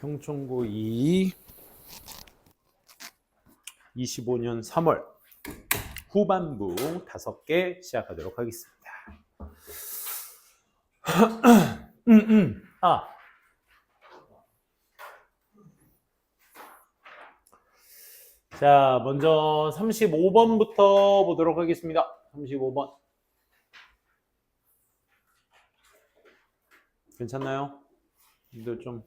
평촌고 2 25년 3월 후반부 5개 시작하도록 하겠습니다. 자, 먼저 35번부터 보도록 하겠습니다. 35번. 괜찮나요? 근데 좀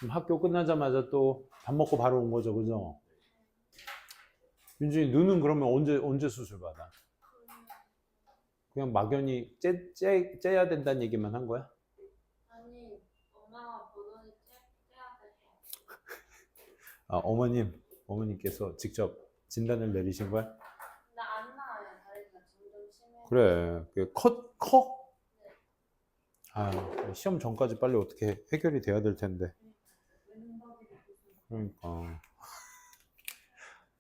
학교 끝나자마자 또 밥 먹고 바로 온 거죠, 그죠? 윤준이 눈은 그러면 언제 수술 받아? 그냥 막연히 째야 된다는 얘기만 한 거야? 아니, 엄마가 보더니 째야 돼. 아, 어머님께서 직접 진단을 내리신 거야? 근데 안 나와요. 다리가 점점 심해. 그래, 커? 아, 시험 전까지 빨리 어떻게 해결이 돼야 될 텐데. 그러니까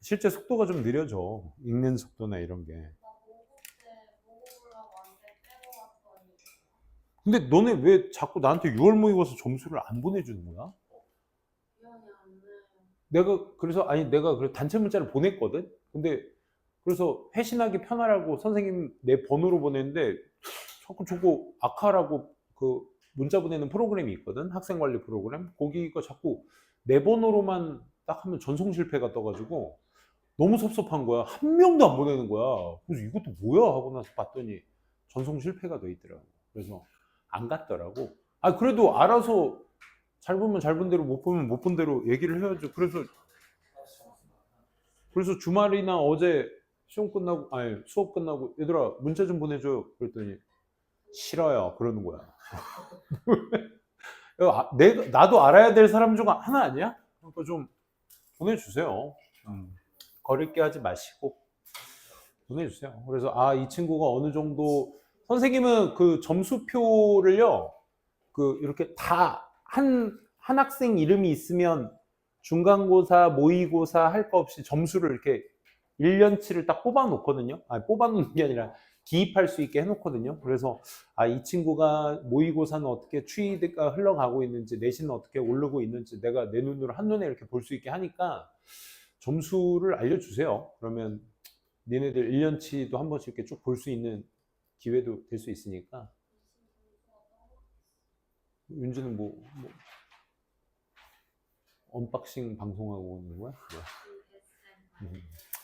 실제 속도가 좀 느려져. 읽는 속도나 이런 게. 나 모국을 하고 왔는데 빼고 왔더니 근데 너네 왜 자꾸 나한테 6월 모의고사 점수를 안 보내주는 거야? 기억이 안 나요. 내가 그래서 단체 문자를 보냈거든? 근데 그래서 회신하기 편하라고 선생님 내 번호로 보냈는데 자꾸 저거 아카라고 그 문자 보내는 프로그램이 있거든? 학생 관리 프로그램? 거기가 자꾸 내 번호로만 딱 하면 전송 실패가 떠가지고 너무 섭섭한 거야. 한 명도 안 보내는 거야. 그래서 이것도 뭐야 하고 나서 봤더니 전송 실패가 돼 있더라고. 그래서 안 갔더라고. 아, 그래도 알아서 잘 보면 잘 본 대로 못 보면 못 본 대로 얘기를 해야죠. 그래서 주말이나 어제 시험 끝나고, 아니, 수업 끝나고, 얘들아, 문자 좀 보내줘요. 그랬더니, 싫어요. 그러는 거야. 나도 알아야 될 사람 중 하나 아니야? 그러니까 좀 보내주세요. 거릴게 하지 마시고 보내주세요. 그래서 이 친구가 어느 정도, 선생님은 그 점수표를요, 이렇게 다 한 학생 이름이 있으면 중간고사, 모의고사 할 거 없이 점수를 이렇게 1년치를 딱 뽑아 놓거든요. 뽑아 놓는 게 아니라 기입할 수 있게 해 놓거든요. 그래서 이 친구가 모의고사는 어떻게 추이가 흘러가고 있는지, 내신은 어떻게 오르고 있는지 내가 내 눈으로 한눈에 이렇게 볼 수 있게 하니까 점수를 알려주세요. 그러면 니네들 1년치도 한 번씩 이렇게 쭉 볼 수 있는 기회도 될 수 있으니까. 윤주는 뭐 언박싱 방송하고 있는 거야?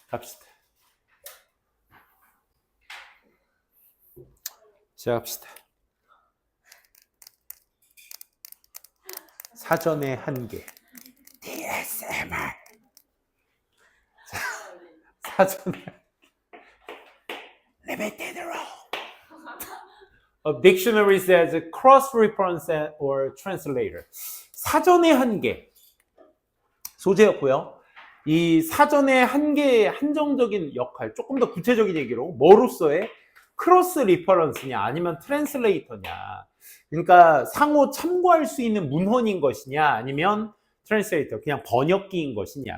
갑시다. 시작합시다. 사전의 한계. DSMR. 사전의 limited role of dictionaries as a cross-reference or translator. 사전의 한계. 소재였고요. 이 사전의 한계의 한정적인 역할, 조금 더 구체적인 얘기로 뭐로서의 크로스 리퍼런스냐 아니면 트랜슬레이터냐, 그러니까 상호 참고할 수 있는 문헌인 것이냐 아니면 트랜슬레이터, 그냥 번역기인 것이냐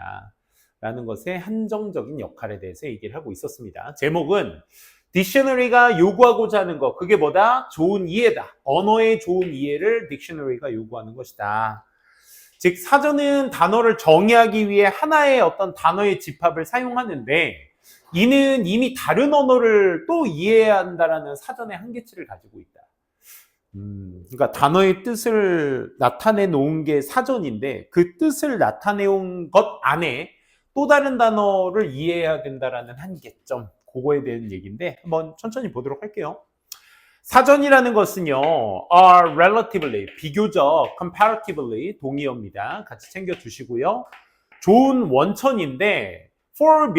라는 것의 한정적인 역할에 대해서 얘기를 하고 있었습니다. 제목은 딕셔너리가 요구하고자 하는 것, 그게 뭐다? 좋은 이해다. 언어의 좋은 이해를 딕셔너리가 요구하는 것이다. 즉 사전은 단어를 정의하기 위해 하나의 어떤 단어의 집합을 사용하는데 이는 이미 다른 언어를 또 이해해야 한다라는 사전의 한계치를 가지고 있다. 그러니까 단어의 뜻을 나타내 놓은 게 사전인데 그 뜻을 나타내 온 것 안에 또 다른 단어를 이해해야 된다라는 한계점, 그거에 대한 얘기인데 한번 천천히 보도록 할게요. 사전이라는 것은요, are relatively, 비교적, comparatively, 동의어입니다. 같이 챙겨 두시고요. 좋은 원천인데, for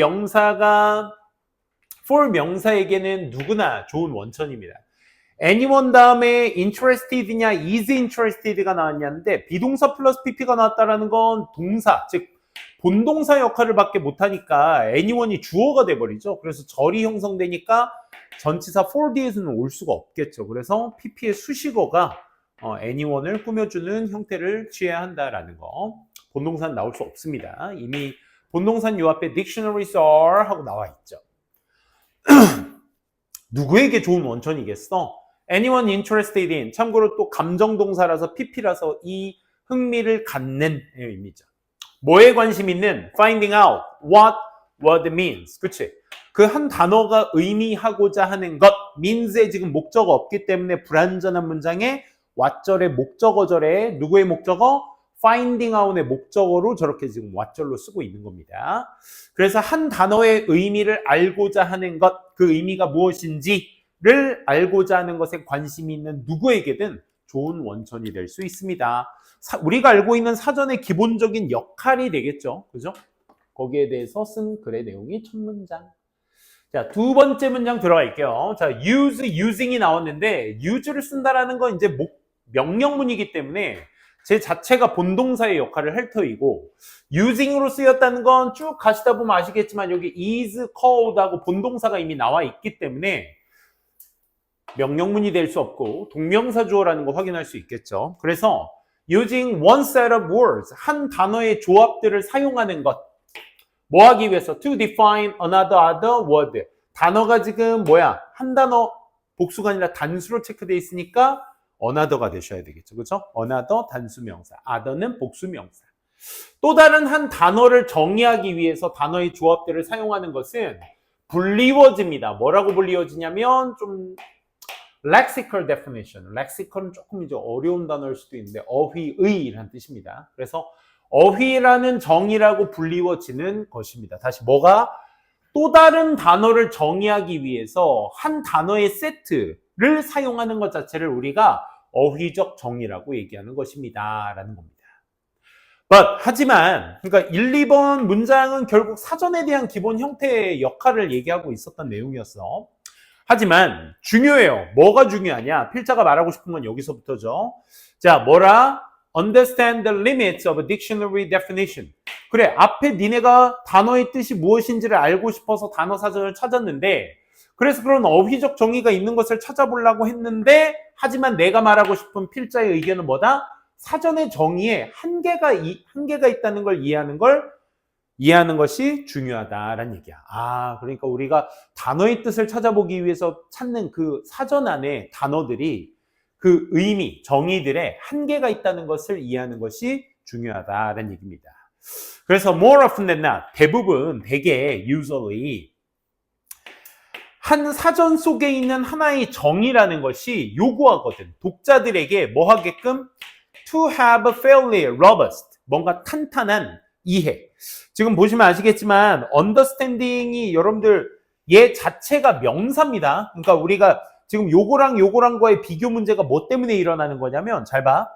명사에게는 누구나 좋은 원천입니다. anyone 다음에 interested냐, is interested가 나왔냐는데, 비동사 플러스 pp가 나왔다라는 건 동사, 즉, 본동사 역할을 밖에 못하니까 anyone이 주어가 돼버리죠. 그래서 절이 형성되니까 전치사 for 뒤에서는 올 수가 없겠죠. 그래서 pp의 수식어가 anyone을 꾸며주는 형태를 취해야 한다라는 거. 본동사는 나올 수 없습니다. 이미 본동사는 요 앞에 dictionaries are 하고 나와 있죠. 누구에게 좋은 원천이겠어? anyone interested in. 참고로 또 감정동사라서 pp라서 이 흥미를 갖는 의미죠. 뭐에 관심 있는? Finding out what word means. 그치? 그 한 단어가 의미하고자 하는 것, means에 지금 목적어 없기 때문에 불완전한 문장에 what절의 목적어절에 누구의 목적어? finding out의 목적어로 저렇게 지금 what절로 쓰고 있는 겁니다. 그래서 한 단어의 의미를 알고자 하는 것, 그 의미가 무엇인지를 알고자 하는 것에 관심이 있는 누구에게든 좋은 원천이 될 수 있습니다. 우리가 알고 있는 사전의 기본적인 역할이 되겠죠. 그죠? 거기에 대해서 쓴 글의 내용이 첫 문장. 자, 두 번째 문장 들어갈게요. 자, use, using이 나왔는데 use를 쓴다라는 건 이제 명령문이기 때문에 제 자체가 본동사의 역할을 할 터이고 using으로 쓰였다는 건 쭉 가시다 보면 아시겠지만 여기 is called 하고 본동사가 이미 나와 있기 때문에 명령문이 될 수 없고 동명사 주어라는 거 확인할 수 있겠죠. 그래서 using one set of words, 한 단어의 조합들을 사용하는 것. 뭐 하기 위해서? To define another word. 단어가 지금 뭐야? 한 단어 복수가 아니라 단수로 체크되어 있으니까 another가 되셔야 되겠죠. 그렇죠? another 단수명사. other는 복수명사. 또 다른 한 단어를 정의하기 위해서 단어의 조합들을 사용하는 것은 불리워즈입니다. 뭐라고 불리워즈냐면 좀 lexical definition. lexical은 조금 이제 어려운 단어일 수도 있는데 어휘의라는 뜻입니다. 그래서 어휘라는 정의라고 불리워지는 것입니다. 다시 뭐가? 또 다른 단어를 정의하기 위해서 한 단어의 세트를 사용하는 것 자체를 우리가 어휘적 정의라고 얘기하는 것입니다. 라는 겁니다. 하지만 그러니까 1, 2번 문장은 결국 사전에 대한 기본 형태의 역할을 얘기하고 있었던 내용이었어. 하지만 중요해요. 뭐가 중요하냐? 필자가 말하고 싶은 건 여기서부터죠. 자, 뭐라? Understand the limits of a dictionary definition. 그래, 앞에 니네가 단어의 뜻이 무엇인지를 알고 싶어서 단어 사전을 찾았는데 그래서 그런 어휘적 정의가 있는 것을 찾아보려고 했는데 하지만 내가 말하고 싶은 필자의 의견은 뭐다? 사전의 정의에 한계가 있다는 걸 이해하는 것이 중요하다라는 얘기야. 그러니까 우리가 단어의 뜻을 찾아보기 위해서 찾는 그 사전 안에 단어들이 그 의미, 정의들의 한계가 있다는 것을 이해하는 것이 중요하다라는 얘기입니다. 그래서 more often than not, 대개 usually 한 사전 속에 있는 하나의 정의라는 것이 요구하거든. 독자들에게 뭐 하게끔? To have a fairly robust, 뭔가 탄탄한 이해. 지금 보시면 아시겠지만 understanding이 여러분들 얘 자체가 명사입니다. 그러니까 우리가 지금 요거랑과의 비교 문제가 뭐 때문에 일어나는 거냐면 잘 봐.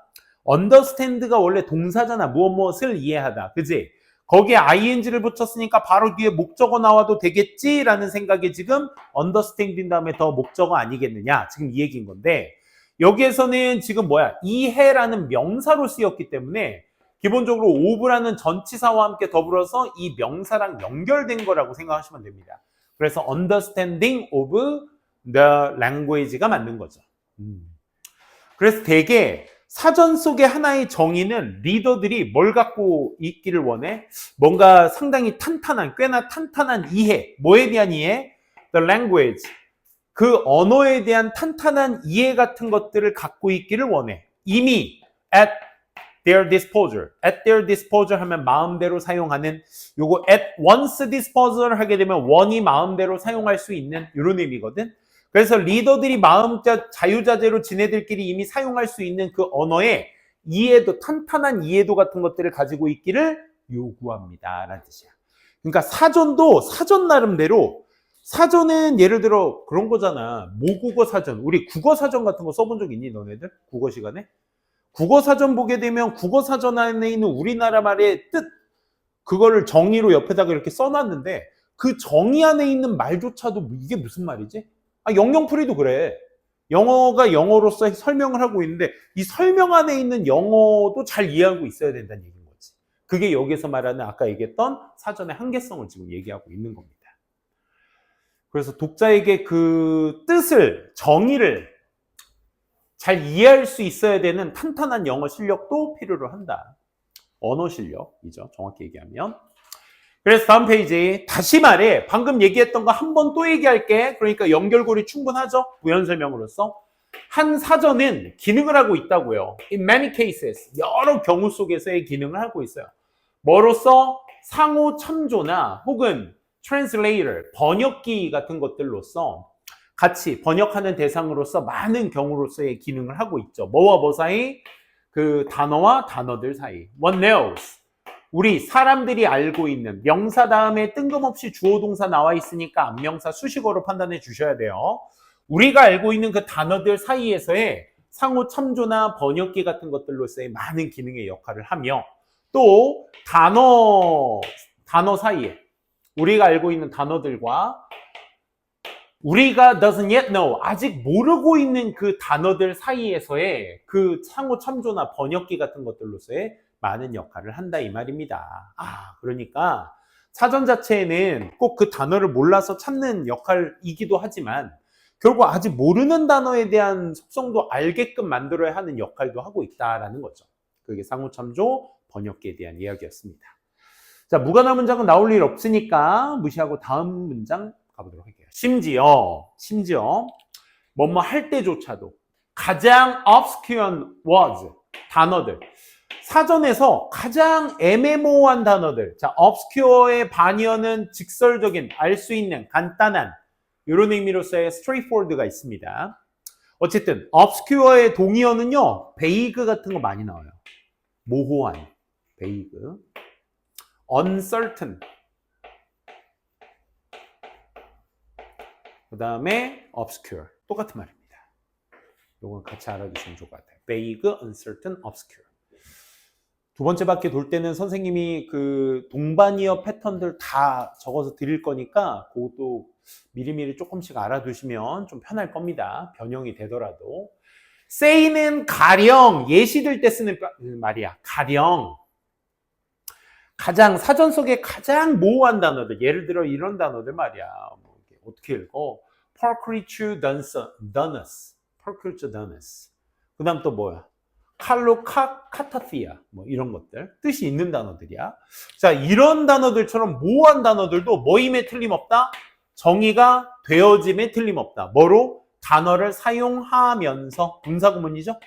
understand가 원래 동사잖아. 무엇을 이해하다. 그지? 거기에 ing를 붙였으니까 바로 뒤에 목적어 나와도 되겠지라는 생각에 지금 understanding 다음에 더 목적어 아니겠느냐. 지금 이 얘기인 건데 여기에서는 지금 뭐야? 이해라는 명사로 쓰였기 때문에 기본적으로 of라는 전치사와 함께 더불어서 이 명사랑 연결된 거라고 생각하시면 됩니다. 그래서 understanding of the language가 맞는 거죠. 그래서 되게 사전 속의 하나의 정의는 리더들이 뭘 갖고 있기를 원해? 뭔가 상당히 꽤나 탄탄한 이해. 뭐에 대한 이해? The language. 그 언어에 대한 탄탄한 이해 같은 것들을 갖고 있기를 원해. 이미 at their disposal. at their disposal 하면 마음대로 사용하는 요거 at one's disposal 하게 되면 one이 마음대로 사용할 수 있는 이런 의미거든. 그래서 리더들이 자유자재로 지네들끼리 이미 사용할 수 있는 그 언어의 이해도, 탄탄한 이해도 같은 것들을 가지고 있기를 요구합니다. 라는 뜻이야. 그러니까 사전도 사전 나름대로 사전은 예를 들어 그런 거잖아. 모국어 사전. 우리 국어 사전 같은 거 써본 적 있니? 너네들? 국어 시간에? 국어 사전 보게 되면 국어 사전 안에 있는 우리나라 말의 뜻, 그거를 정의로 옆에다가 이렇게 써놨는데 그 정의 안에 있는 말조차도 이게 무슨 말이지? 영영풀이도 그래. 영어가 영어로서 설명을 하고 있는데 이 설명 안에 있는 영어도 잘 이해하고 있어야 된다는 얘기인 거지. 그게 여기서 말하는 아까 얘기했던 사전의 한계성을 지금 얘기하고 있는 겁니다. 그래서 독자에게 그 뜻을, 정의를 잘 이해할 수 있어야 되는 탄탄한 영어 실력도 필요로 한다. 언어 실력이죠. 정확히 얘기하면. 그래서 다음 페이지. 다시 말해. 방금 얘기했던 거 한 번 또 얘기할게. 그러니까 연결고리 충분하죠? 부연 설명으로서. 한 사전은 기능을 하고 있다고요. In many cases, 여러 경우 속에서의 기능을 하고 있어요. 뭐로써? 상호 첨조나 혹은 translator, 번역기 같은 것들로서 같이 번역하는 대상으로서 많은 경우로서의 기능을 하고 있죠. 뭐와 뭐 사이? 그 단어와 단어들 사이. One knows. 우리 사람들이 알고 있는 명사 다음에 뜬금없이 주어 동사 나와 있으니까 앞명사 수식어로 판단해 주셔야 돼요. 우리가 알고 있는 그 단어들 사이에서의 상호 첨조나 번역기 같은 것들로서의 많은 기능의 역할을 하며 또 단어 사이에 우리가 알고 있는 단어들과 우리가 doesn't yet know, 아직 모르고 있는 그 단어들 사이에서의 그 상호 첨조나 번역기 같은 것들로서의 많은 역할을 한다 이 말입니다. 그러니까 사전 자체에는 꼭 그 단어를 몰라서 찾는 역할이기도 하지만 결국 아직 모르는 단어에 대한 속성도 알게끔 만들어야 하는 역할도 하고 있다라는 거죠. 그게 상호 첨조 번역기에 대한 이야기였습니다. 자, 무관한 문장은 나올 일 없으니까 무시하고 다음 문장 가보도록 할게요. 심지어 뭐뭐 할 때조차도 가장 obscure words, 단어들, 사전에서 가장 애매모호한 단어들. 자, obscure의 반의어는 직설적인, 알 수 있는, 간단한 이런 의미로서의 straightforward가 있습니다. 어쨌든 obscure의 동의어는요, vague 같은 거 많이 나와요. 모호한, vague, uncertain, 그 다음에 obscure, 똑같은 말입니다. 이건 같이 알아두시면 좋을 것 같아요. vague, uncertain, obscure. 두 번째 바퀴 돌 때는 선생님이 그 동반이어 패턴들 다 적어서 드릴 거니까 그것도 미리미리 조금씩 알아두시면 좀 편할 겁니다. 변형이 되더라도. say는 가령, 예시들 때 쓰는 말이야. 가령. 가장, 사전 속에 가장 모호한 단어들. 예를 들어 이런 단어들 말이야. 뭐 어떻게 읽어? Purcriture donus. Purcriture donus. 그 다음 또 뭐야? 칼로 카타티아 뭐 이런 것들 뜻이 있는 단어들이야. 자, 이런 단어들처럼 모호한 단어들도 뭐임에 틀림없다? 정의가 되어짐에 틀림없다. 뭐로? 단어를 사용하면서. 분사구문이죠.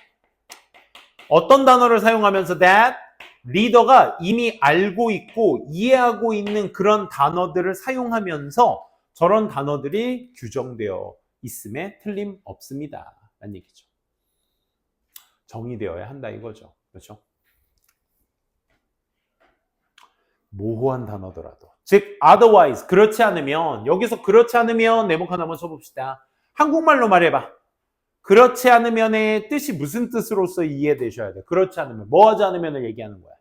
어떤 단어를 사용하면서? that 리더가 이미 알고 있고 이해하고 있는 그런 단어들을 사용하면서 저런 단어들이 규정되어 있음에 틀림없습니다 라는 얘기죠. 정의되어야 한다 이거죠. 그렇죠? 모호한 단어더라도. 즉, otherwise, 그렇지 않으면, 여기서 그렇지 않으면 네모칸 한번 써봅시다. 한국말로 말해봐. 그렇지 않으면의 뜻이 무슨 뜻으로서 이해되셔야 돼. 그렇지 않으면. 뭐 하지 않으면을 얘기하는 거야.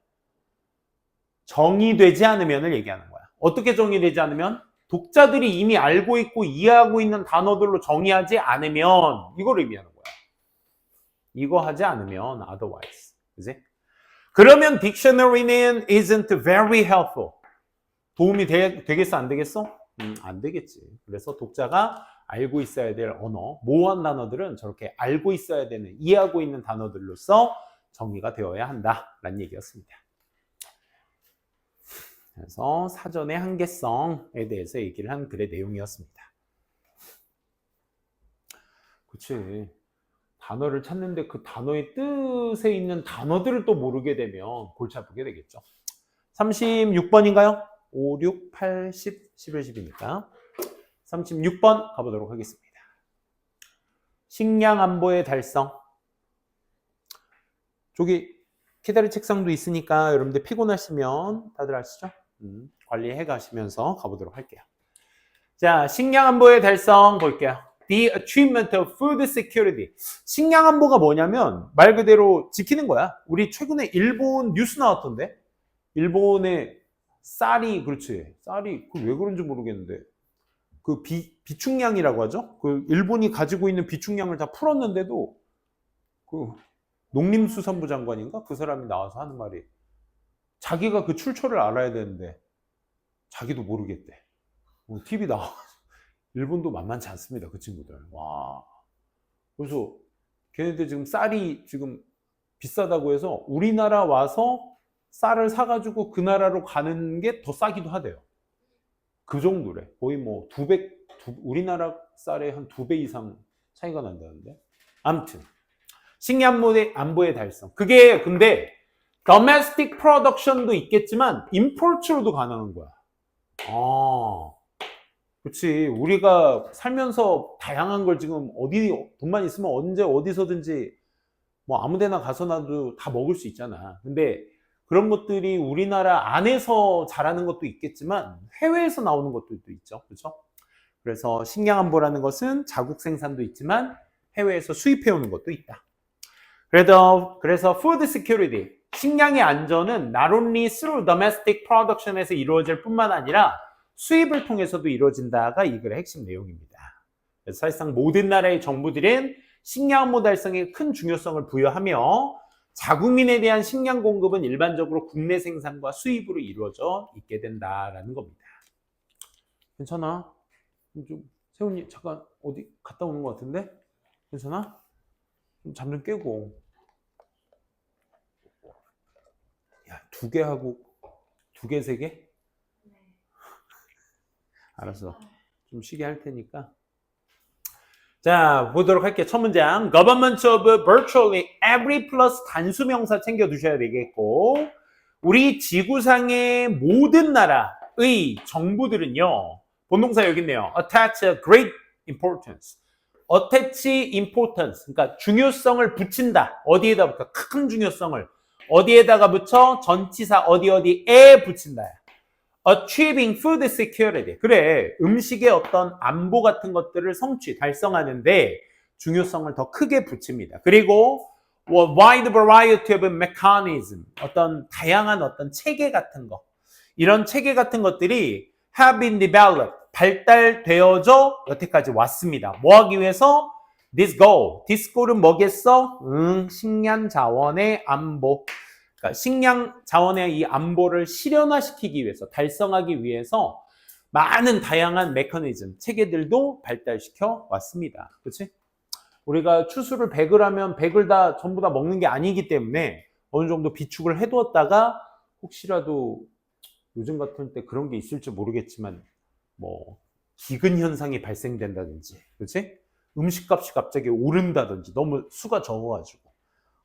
정의되지 않으면을 얘기하는 거야. 어떻게 정의되지 않으면? 독자들이 이미 알고 있고 이해하고 있는 단어들로 정의하지 않으면 이걸 의미하는 거야. 이거 하지 않으면 otherwise. 그지? 그러면 딕셔너리는 isn't very helpful. 도움이 되겠어? 안 되겠어? 안 되겠지. 그래서 독자가 알고 있어야 될 언어, 모호한 단어들은 저렇게 알고 있어야 되는, 이해하고 있는 단어들로서 정의가 되어야 한다라는 얘기였습니다. 그래서 사전의 한계성에 대해서 얘기를 한 글의 내용이었습니다. 그치. 단어를 찾는데 그 단어의 뜻에 있는 단어들을 또 모르게 되면 골치 아프게 되겠죠. 36번인가요? 5, 6, 8, 10, 11, 10이니까 36번 가보도록 하겠습니다. 식량 안보의 달성. 저기 키다리 책상도 있으니까 여러분들 피곤하시면 다들 아시죠? 관리해 가시면서 가보도록 할게요. 자, 식량 안보의 달성 볼게요. The achievement of food security. 식량 안보가 뭐냐면 말 그대로 지키는 거야. 우리 최근에 일본 뉴스 나왔던데. 일본의 쌀이, 그렇지. 쌀이 왜 그런지 모르겠는데 그 비축량이라고 하죠. 그 일본이 가지고 있는 비축량을 다 풀었는데도 그 농림수산부 장관인가? 그 사람이 나와서 하는 말이 자기가 그 출처를 알아야 되는데 자기도 모르겠대. TV 나와. 일본도 만만치 않습니다. 그 친구들. 와. 그래서 걔네들 지금 쌀이 지금 비싸다고 해서 우리나라 와서 쌀을 사가지고 그 나라로 가는 게 더 싸기도 하대요. 그 정도래. 거의 뭐 우리나라 쌀의 한 2배 이상 차이가 난다는데. 아무튼 식량 안보의 달성. 그게 근데 domestic production도 있겠지만 import로도 가능한 거야. 그렇지. 우리가 살면서 다양한 걸 지금 어디 돈만 있으면 언제 어디서든지 뭐 아무데나 가서나도 다 먹을 수 있잖아. 근데 그런 것들이 우리나라 안에서 자라는 것도 있겠지만 해외에서 나오는 것들도 있죠. 그렇죠? 그래서 식량 안보라는 것은 자국 생산도 있지만 해외에서 수입해 오는 것도 있다. 그래서 food security, 식량의 안전은 not only through domestic production에서 이루어질 뿐만 아니라 수입을 통해서도 이루어진다가 이 글의 핵심 내용입니다. 그래서 사실상 모든 나라의 정부들은 식량 안보 달성에 큰 중요성을 부여하며 자국민에 대한 식량 공급은 일반적으로 국내 생산과 수입으로 이루어져 있게 된다라는 겁니다. 괜찮아? 좀 세훈이 잠깐 어디 갔다 오는 것 같은데? 괜찮아? 좀 잠 좀 깨고. 야, 2개 하고 2개, 3개? 알았어. 좀 쉬게 할 테니까. 자, 보도록 할게요. 첫 문장. Government of virtually every plus 단수명사 챙겨 두셔야 되겠고, 우리 지구상의 모든 나라의 정부들은요, 본동사 여기 있네요. attach a great importance. attach importance. 그러니까 중요성을 붙인다. 어디에다 붙여? 큰 중요성을. 어디에다가 붙여? 전치사 어디에 붙인다. achieving food security. 그래, 음식의 어떤 안보 같은 것들을 달성하는데 중요성을 더 크게 붙입니다. 그리고 wide variety of mechanism. 어떤 다양한 어떤 체계 같은 거. 이런 체계 같은 것들이 have been developed. 발달되어져 여태까지 왔습니다. 뭐 하기 위해서? this goal은 뭐겠어? 식량 자원의 안보. 그러니까 식량 자원의 이 안보를 실현화시키기 위해서, 달성하기 위해서 많은 다양한 메커니즘, 체계들도 발달시켜 왔습니다. 그렇지? 우리가 추수를 100을 하면 100을 다 전부 다 먹는 게 아니기 때문에 어느 정도 비축을 해두었다가 혹시라도 요즘 같은 때 그런 게 있을지 모르겠지만 뭐 기근 현상이 발생된다든지, 그렇지? 음식값이 갑자기 오른다든지 너무 수가 적어가지고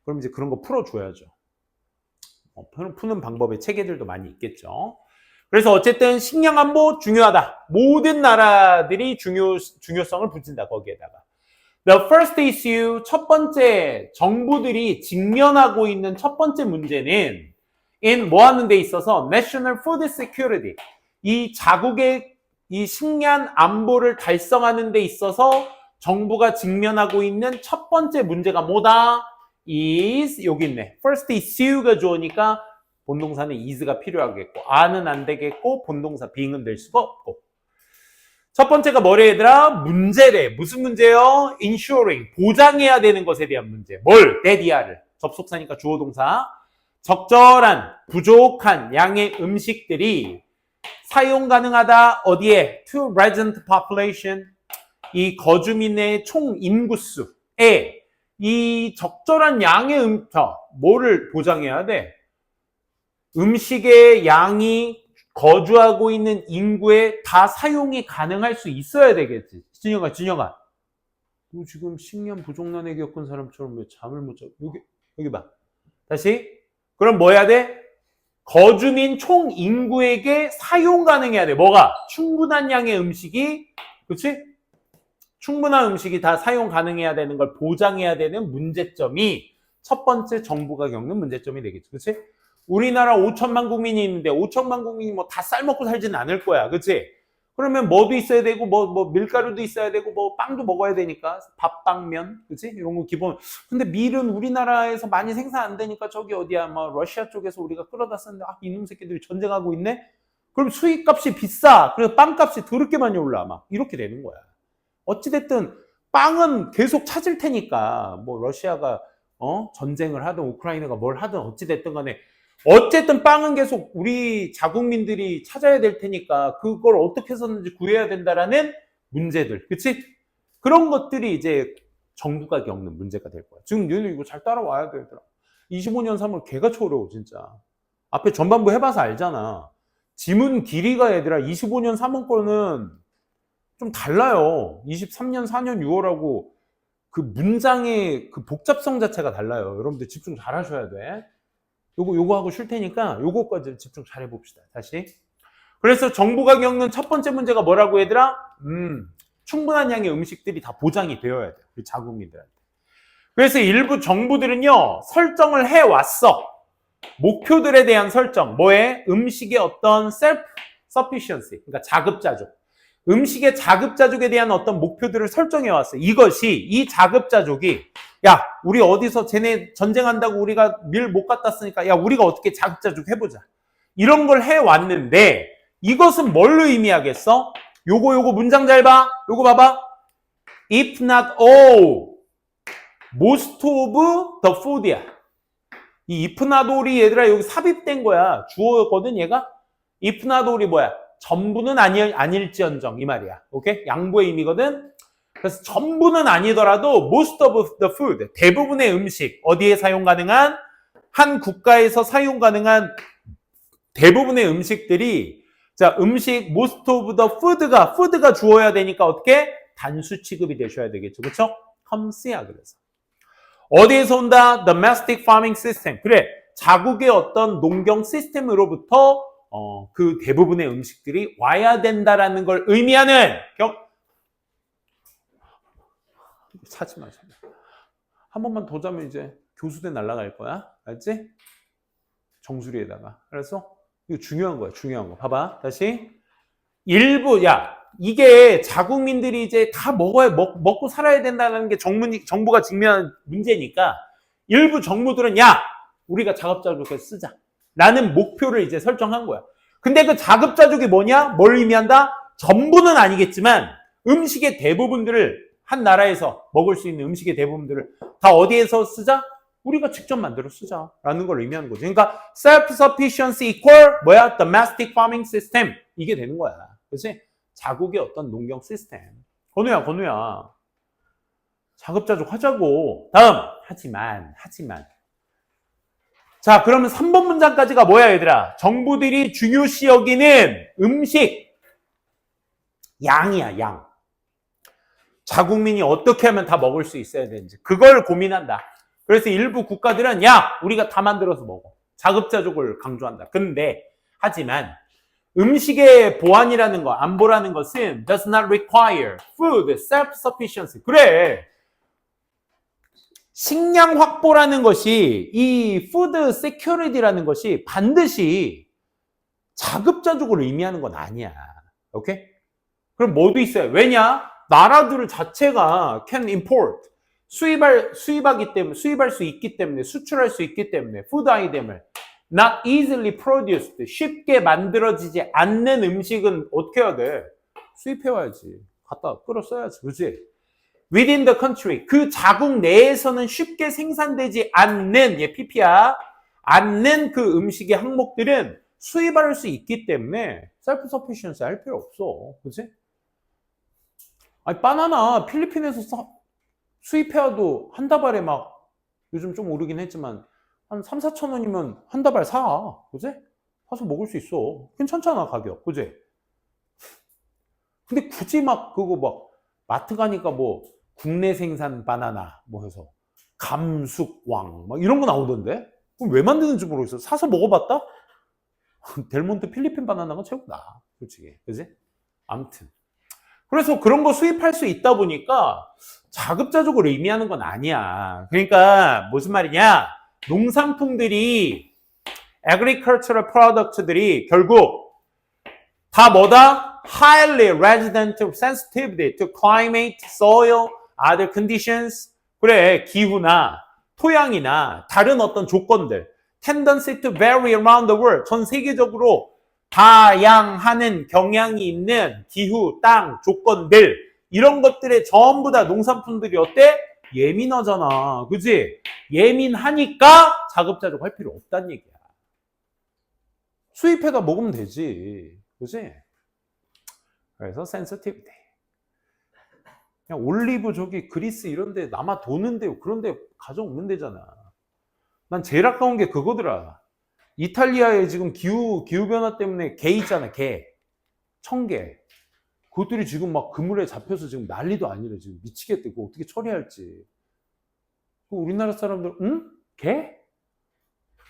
그럼 이제 그런 거 풀어줘야죠. 푸는 방법의 체계들도 많이 있겠죠. 그래서 어쨌든 식량 안보 중요하다. 모든 나라들이 중요성을 붙인다. 거기에다가 The first issue, 첫 번째 정부들이 직면하고 있는 첫 번째 문제는 뭐 하는 데 있어서 National Food Security, 이 자국의 이 식량 안보를 달성하는 데 있어서 정부가 직면하고 있는 첫 번째 문제가 뭐다? is, 여기 있네. first issue가 좋으니까 본동사는 is가 필요하겠고, are는 안 되겠고, 본동사 being은 될 수가 없고. 첫 번째가 뭐래 얘들아? 문제래. 무슨 문제요? ensuring, 보장해야 되는 것에 대한 문제. 뭘? 대디아를. 접속사니까 주어동사. 적절한, 부족한 양의 음식들이 사용 가능하다. 어디에? to resident population, 이 거주민의 총 인구수에 이 적절한 양의 뭐를 보장해야 돼? 음식의 양이 거주하고 있는 인구에 다 사용이 가능할 수 있어야 되겠지. 진영아. 너 지금 식량 부족난에 겪은 사람처럼 왜 잠을 못 자? 여기 봐. 다시. 그럼 뭐 해야 돼? 거주민 총 인구에게 사용 가능해야 돼. 뭐가? 충분한 양의 음식이, 그렇지? 충분한 음식이 다 사용 가능해야 되는 걸 보장해야 되는 문제점이 첫 번째 정부가 겪는 문제점이 되겠죠. 그렇지? 우리나라 5천만 국민이 있는데 5천만 국민이 뭐 다 쌀먹고 살지는 않을 거야. 그렇지? 그러면 뭐도 있어야 되고 뭐 밀가루도 있어야 되고 뭐 빵도 먹어야 되니까 밥빵면, 그렇지? 이런 거 기본. 근데 밀은 우리나라에서 많이 생산 안 되니까 저기 어디야 뭐 러시아 쪽에서 우리가 끌어다 쓰는데 이놈 새끼들이 전쟁하고 있네? 그럼 수입값이 비싸. 그래서 빵값이 더럽게 많이 올라. 막 이렇게 되는 거야. 어찌됐든 빵은 계속 찾을 테니까 뭐 러시아가 전쟁을 하든 우크라이나가 뭘 하든 어찌됐든 간에 어쨌든 빵은 계속 우리 자국민들이 찾아야 될 테니까 그걸 어떻게 해서든지 구해야 된다라는 문제들, 그치? 그런 것들이 이제 정부가 겪는 문제가 될 거야. 지금 너희들 이거 잘 따라와야 돼, 얘들아. 25년 3월 개같이 어려워, 진짜. 앞에 전반부 해봐서 알잖아. 지문 길이가 얘들아 25년 3월 거는 좀 달라요. 23년 4년 6월하고 그 문장의 그 복잡성 자체가 달라요. 여러분들 집중 잘 하셔야 돼. 요거 하고 쉴 테니까 요거까지 집중 잘 해봅시다. 다시. 그래서 정부가 겪는 첫 번째 문제가 뭐라고 얘들아? 충분한 양의 음식들이 다 보장이 되어야 돼요. 우리 자국민들한테. 그래서 일부 정부들은요, 설정을 해왔어. 목표들에 대한 설정. 뭐에? 음식의 어떤 self-sufficiency. 그러니까 자급자족. 음식의 자급자족에 대한 어떤 목표들을 설정해왔어. 이 자급자족이, 야, 우리 어디서 쟤네 전쟁한다고 우리가 밀 못 갖다 쓰니까, 야, 우리가 어떻게 자급자족 해보자. 이런 걸 해왔는데, 이것은 뭘로 의미하겠어? 요거 문장 잘 봐. 요거 봐봐. If not all, most of the food야. 이 if not all이 얘들아 여기 삽입된 거야. 주어였거든 얘가. if not all이 뭐야? 전부는 아닐지언정 이 말이야. 오케이? 양보의 의미거든. 그래서 전부는 아니더라도 most of the food, 대부분의 음식 어디에 사용 가능한? 한 국가에서 사용 가능한 대부분의 음식들이 자, 음식 most of the food가 주어야 되니까 어떻게? 단수 취급이 되셔야 되겠죠. 그렇죠? come스야 그래서. 어디에서 온다? domestic farming system. 그래. 자국의 어떤 농경 시스템으로부터 그 대부분의 음식들이 와야 된다라는 걸 의미하는 사지 마. 한 번만 더 자면 이제 교수대 날아갈 거야. 알지? 정수리에다가. 그래서 이거 중요한 거야. 중요한 거. 봐봐. 다시. 이게 자국민들이 이제 다 먹고 살아야 된다는 게 정부가 직면한 문제니까 일부 정부들은 우리가 자급자족을 쓰자. 라는 목표를 이제 설정한 거야. 근데 그 자급자족이 뭐냐? 뭘 의미한다? 전부는 아니겠지만 음식의 대부분들을 한 나라에서 먹을 수 있는 음식의 대부분들을 다 어디에서 쓰자? 우리가 직접 만들어 쓰자. 라는 걸 의미하는 거죠. 그러니까 self-sufficiency equal 뭐야? domestic farming system. 이게 되는 거야. 그렇지? 자국의 어떤 농경 시스템. 건우야. 자급자족 하자고. 다음. 하지만. 자, 그러면 3번 문장까지가 뭐야, 얘들아? 정부들이 중요시 여기는 음식. 양이야, 양. 자국민이 어떻게 하면 다 먹을 수 있어야 되는지. 그걸 고민한다. 그래서 일부 국가들은 우리가 다 만들어서 먹어. 자급자족을 강조한다. 하지만 음식의 보안이라는 거, 안보라는 것은 does not require food self-sufficiency. 그래. 식량 확보라는 것이 이 food security라는 것이 반드시 자급자족을 의미하는 건 아니야. 오케이? 그럼 뭐도 있어요. 왜냐? 나라들 자체가 can import. 수입할 수 있기 때문에, 수출할 수 있기 때문에, food item을 not easily produced, 쉽게 만들어지지 않는 음식은 어떻게 해야 돼? 수입해와야지. 갖다 끌어 써야지. 그렇지? within the country, 그 자국 내에서는 쉽게 생산되지 않는, PP야, 않는 그 음식의 항목들은 수입할 수 있기 때문에 self-sufficiency 할 필요 없어. 그렇지? 아니, 바나나 필리핀에서 수입해와도 한 다발에 막 요즘 좀 오르긴 했지만 한 3, 4천 원이면 한 다발 사. 그지? 사서 먹을 수 있어. 괜찮잖아, 가격. 그지? 근데 굳이 마트 가니까 국내 생산 바나나 해서 감숙왕 이런 거 나오던데? 그럼 왜 만드는지 모르겠어. 사서 먹어봤다? 델몬트 필리핀 바나나가 최고다. 솔직히. 그지? 아무튼. 그래서 그런 거 수입할 수 있다 보니까 자급자족을 의미하는 건 아니야. 그러니까 무슨 말이냐? 농산품들이 agricultural product들이 결국 다 뭐다? highly resident sensitivity to climate, soil, other conditions. 그래, 기후나 토양이나 다른 어떤 조건들. tendency to vary around the world. 전 세계적으로 다양하는 경향이 있는 기후, 땅, 조건들 이런 것들에 전부 다 농산품들이 어때? 예민하잖아. 그지? 예민하니까 자급자족 할 필요 없다는 얘기야. 수입해다 먹으면 되지. 그지? 그래서 sensitivity. 그냥 올리브 그리스 이런 데 남아 도는데 그런 데 가져오면 되잖아. 난 제일 아까운 게 그거더라. 이탈리아에 지금 기후변화 때문에 개 있잖아, 개. 청개. 그것들이 지금 막 그물에 잡혀서 지금 난리도 아니래. 지금 미치겠대. 그거 어떻게 처리할지. 우리나라 사람들, 응? 개?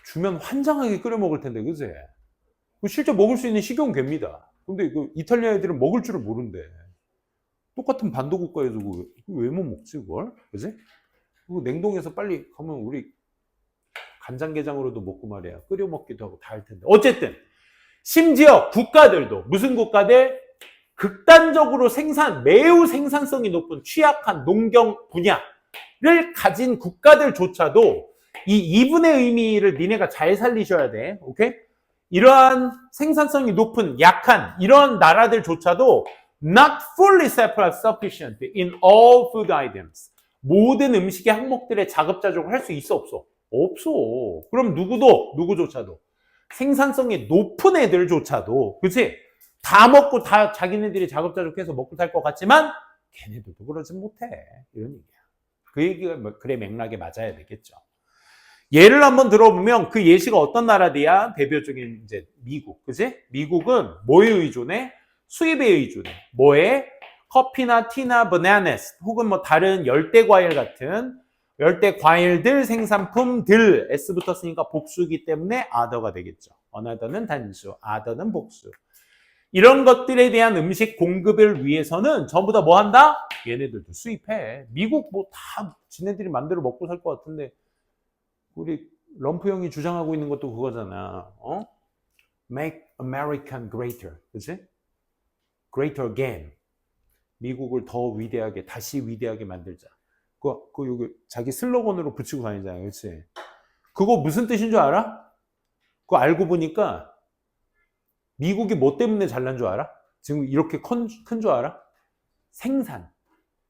주면 환장하게 끓여 먹을 텐데, 그지? 실제 먹을 수 있는 식용 개입니다. 근데 그 이탈리아 애들은 먹을 줄을 모른대. 똑같은 반도 국가에서 왜 못 먹지, 그걸? 그지? 그거 냉동해서 빨리 가면 우리 간장게장으로도 먹고 말이야. 끓여 먹기도 하고 다 할 텐데. 어쨌든, 심지어 국가들도, 무슨 국가들? 극단적으로 매우 생산성이 높은 취약한 농경 분야를 가진 국가들조차도 이 2분의 의미를 니네가 잘 살리셔야 돼. 오케이? 이러한 생산성이 높은 약한 이런 나라들조차도 not fully self-sufficient in all food items. 모든 음식의 항목들의 자급자족을 할 수 있어 없어? 없어. 그럼 누구조차도 생산성이 높은 애들조차도 그치? 다 먹고 다 자기네들이 자급자족해서 먹고 살 것 같지만 걔네들도 그러진 못해. 이런 얘기야. 그 얘기가 그래 맥락에 맞아야 되겠죠. 예를 한번 들어보면 그 예시가 어떤 나라들이야? 대표적인 이제 미국, 그지? 미국은 뭐에 의존해? 수입에 의존해. 뭐에? 커피나 티나 바나나스 혹은 뭐 다른 열대 과일 같은 열대 과일들 생산품들 S 붙었으니까 복수이기 때문에 other가 되겠죠. another는 단수, other는 복수. 이런 것들에 대한 음식 공급을 위해서는 전부 다 뭐 한다? 얘네들도 수입해. 미국 뭐 다 지네들이 맘대로 먹고 살 것 같은데 우리 럼프 형이 주장하고 있는 것도 그거잖아. Make American greater. 그치? Greater again. 미국을 더 위대하게, 다시 위대하게 만들자. 그거 여기 자기 슬로건으로 붙이고 다니잖아. 그치? 그거 무슨 뜻인 줄 알아? 그거 알고 보니까 미국이 뭐 때문에 잘난 줄 알아? 지금 이렇게 큰 줄 알아?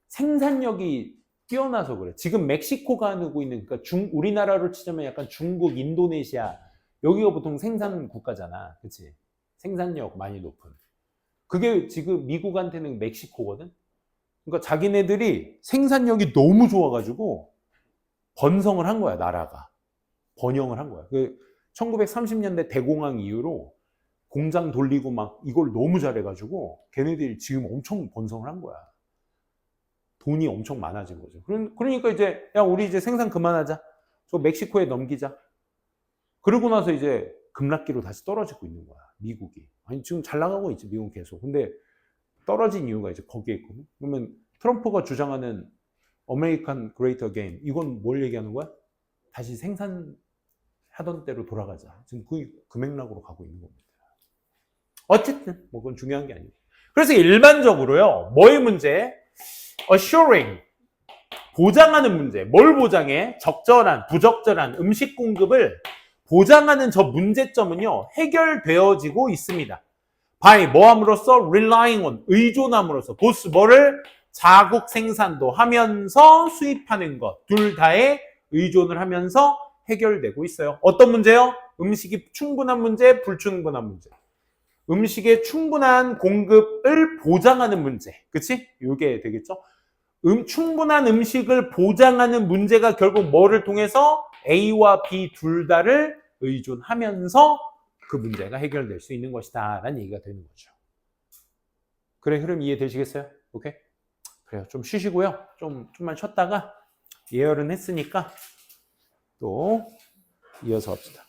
생산력이 뛰어나서 그래. 지금 멕시코가 하고 있는, 그러니까 우리나라로 치자면 약간 중국, 인도네시아, 여기가 보통 생산 국가잖아. 그치? 생산력 많이 높은. 그게 지금 미국한테는 멕시코거든? 그러니까 자기네들이 생산력이 너무 좋아가지고 번성을 한 거야, 나라가. 번영을 한 거야. 1930년대 대공황 이후로 공장 돌리고 막 이걸 너무 잘해가지고 걔네들이 지금 엄청 번성을 한 거야. 돈이 엄청 많아진 거죠. 그러니까 이제 야 우리 이제 생산 그만하자. 저 멕시코에 넘기자. 그러고 나서 이제 급락기로 다시 떨어지고 있는 거야. 미국이. 아니 지금 잘 나가고 있지 미국 계속. 근데 떨어진 이유가 이제 거기에 있거든. 그러면 트럼프가 주장하는 American Great Again 이건 뭘 얘기하는 거야? 다시 생산하던 때로 돌아가자. 지금 그 맥락으로 가고 있는 겁니다. 어쨌든 뭐 그건 중요한 게 아니에요. 그래서 일반적으로요. 뭐의 문제? assuring 보장하는 문제. 뭘 보장해? 적절한, 부적절한 음식 공급을 보장하는 저 문제점은요. 해결되어지고 있습니다. by 뭐함으로써? relying on 의존함으로써 보스 뭐를? 자국 생산도 하면서 수입하는 것. 둘 다에 의존을 하면서 해결되고 있어요. 어떤 문제요? 음식이 충분한 문제, 불충분한 문제. 음식의 충분한 공급을 보장하는 문제. 그치? 이게 되겠죠? 충분한 음식을 보장하는 문제가 결국 뭐를 통해서 A와 B 둘 다를 의존하면서 그 문제가 해결될 수 있는 것이다 라는 얘기가 되는 거죠. 그래, 흐름 이해되시겠어요? 오케이? 그래요. 좀 쉬시고요. 좀만 쉬었다가 예열은 했으니까 또 이어서 합시다.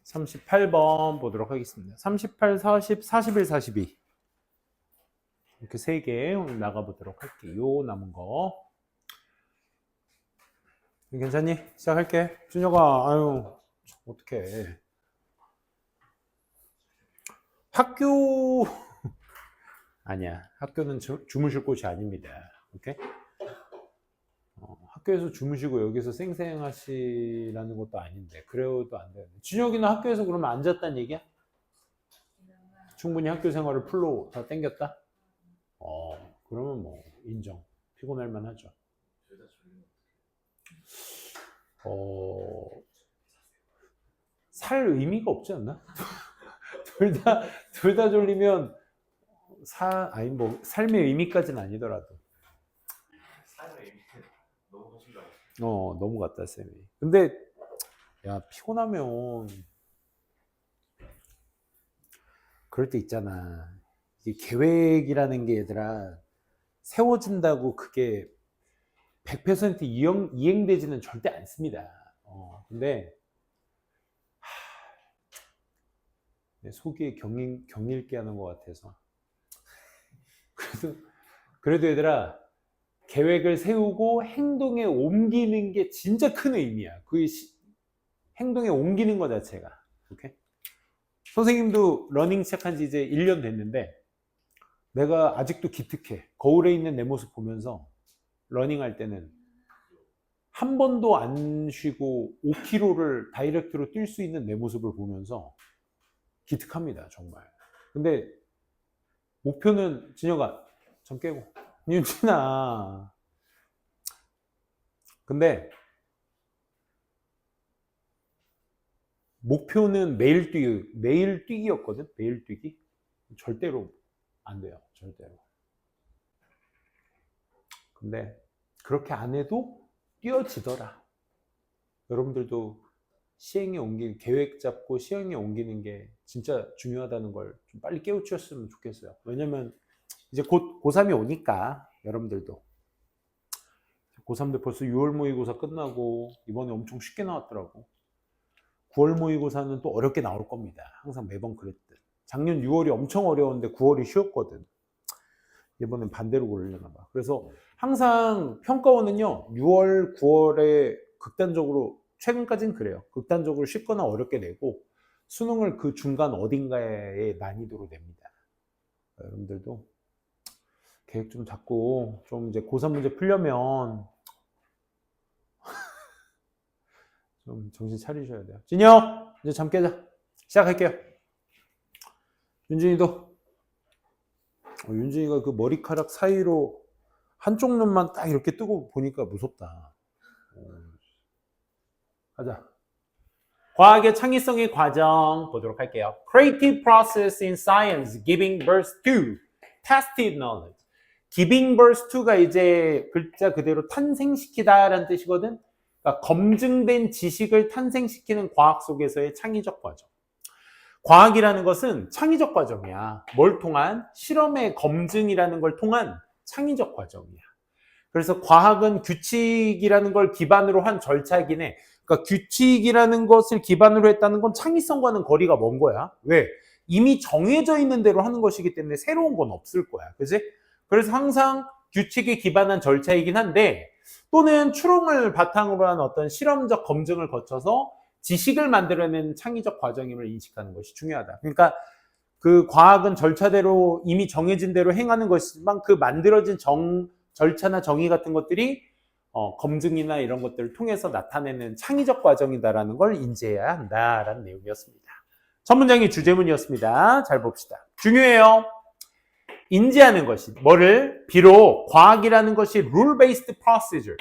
38번 보도록 하겠습니다. 38, 40, 41, 42 이렇게 3개 오늘 나가보도록 할게요. 남은 거 괜찮니? 시작할게. 준혁아, 아유 어떡해. 학교 아니야. 학교는 주무실 곳이 아닙니다. 오케이? 학교에서 주무시고 여기서 쌩쌩하시라는 것도 아닌데 그래도 안 돼요. 준혁이는 학교에서 그러면 안 잤다는 얘기야? 충분히 학교 생활을 풀로 다 땡겼다? 그러면 뭐 인정. 피곤할 만하죠. 살 의미가 없지 않나? 둘 다 졸리면 아니 뭐 삶의 의미까지는 아니더라도 삶의 의미 너무 거신다. 너무 같다 쌤이. 근데 야 피곤하면 그럴 때 있잖아. 이게 계획이라는 게 얘들아 세워진다고 그게 100% 이행되지는 절대 않습니다. 근데 내 속이 경일게 하는 것 같아서 그래도 얘들아 계획을 세우고 행동에 옮기는 게 진짜 큰 의미야. 그 행동에 옮기는 것 자체가. 오케이? 선생님도 러닝 시작한 지 이제 1년 됐는데 내가 아직도 기특해. 거울에 있는 내 모습 보면서 러닝할 때는 한 번도 안 쉬고 5km를 다이렉트로 뛸 수 있는 내 모습을 보면서 기특합니다. 정말. 근데 목표는 진혁아 좀 깨고 윤진아 근데 목표는 매일 뛰기였거든. 매일 뛰기 절대로 안 돼요. 절대로. 근데 그렇게 안 해도 뛰어지더라. 여러분들도 시행에 옮기는 계획 잡고 시행에 옮기는 게 진짜 중요하다는 걸 좀 빨리 깨우쳤으면 좋겠어요. 왜냐면 이제 곧 고3이 오니까 여러분들도 고3들 벌써 6월 모의고사 끝나고 이번에 엄청 쉽게 나왔더라고. 9월 모의고사는 또 어렵게 나올 겁니다. 항상 매번 그랬듯. 작년 6월이 엄청 어려웠는데 9월이 쉬웠거든. 이번엔 반대로 고르려나 봐. 그래서 항상 평가원은요 6월, 9월에 극단적으로 최근까지는 그래요. 극단적으로 쉽거나 어렵게 내고 수능을 그 중간 어딘가의 난이도로 냅니다. 여러분들도 계획 좀 잡고 좀 이제 고3 문제 풀려면 좀 정신 차리셔야 돼요. 진혁 이제 잠 깨자. 시작할게요. 윤진이도 윤진이가 그 머리카락 사이로 한쪽 눈만 딱 이렇게 뜨고 보니까 무섭다. 가자. 과학의 창의성의 과정 보도록 할게요. Creative process in science giving birth to tested knowledge. giving birth to가 이제 글자 그대로 탄생시키다라는 뜻이거든. 그러니까 검증된 지식을 탄생시키는 과학 속에서의 창의적 과정. 과학이라는 것은 창의적 과정이야. 뭘 통한? 실험의 검증이라는 걸 통한 창의적 과정이야. 그래서 과학은 규칙이라는 걸 기반으로 한 절차이긴 해. 그러니까 규칙이라는 것을 기반으로 했다는 건 창의성과는 거리가 먼 거야. 왜? 이미 정해져 있는 대로 하는 것이기 때문에 새로운 건 없을 거야. 그지? 그래서 항상 규칙에 기반한 절차이긴 한데 또는 추론을 바탕으로 한 어떤 실험적 검증을 거쳐서 지식을 만들어내는 창의적 과정임을 인식하는 것이 중요하다. 그러니까 그 과학은 절차대로 이미 정해진 대로 행하는 것이지만 그 만들어진 절차나 정의 같은 것들이 검증이나 이런 것들을 통해서 나타내는 창의적 과정이다라는 걸 인지해야 한다라는 내용이었습니다. 첫 문장이 주제문이었습니다. 잘 봅시다. 중요해요. 인지하는 것이 뭐를? 비록 과학이라는 것이 rule-based procedure,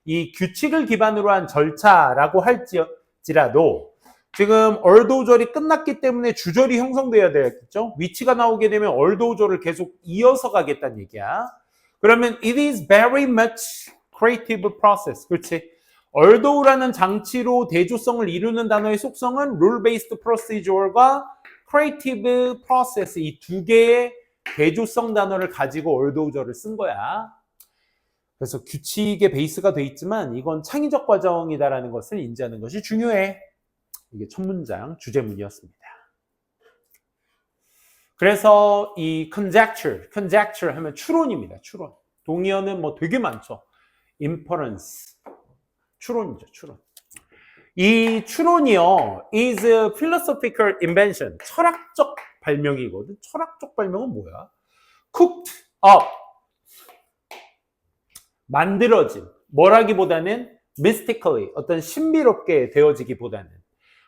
이 규칙을 기반으로 한 절차라고 할지라도 지금 얼도절이 끝났기 때문에 주절이 형성돼야 되겠죠? 위치가 나오게 되면 얼도절을 계속 이어서 가겠다는 얘기야. 그러면 it is very much creative process. 그렇지? although라는 장치로 대조성을 이루는 단어의 속성은 rule-based procedure과 creative process 이 두 개의 대조성 단어를 가지고 although절을 쓴 거야. 그래서 규칙의 베이스가 돼 있지만 이건 창의적 과정이다라는 것을 인지하는 것이 중요해. 이게 첫 문장 주제문이었습니다. 그래서 이 conjecture 하면 추론입니다. 추론. 동의어는 뭐 되게 많죠. inference. 추론이죠, 추론. 이 추론이요, is a philosophical invention. 철학적 발명이거든. 철학적 발명은 뭐야? cooked up. 만들어진. 뭐라기보다는 mystically. 어떤 신비롭게 되어지기보다는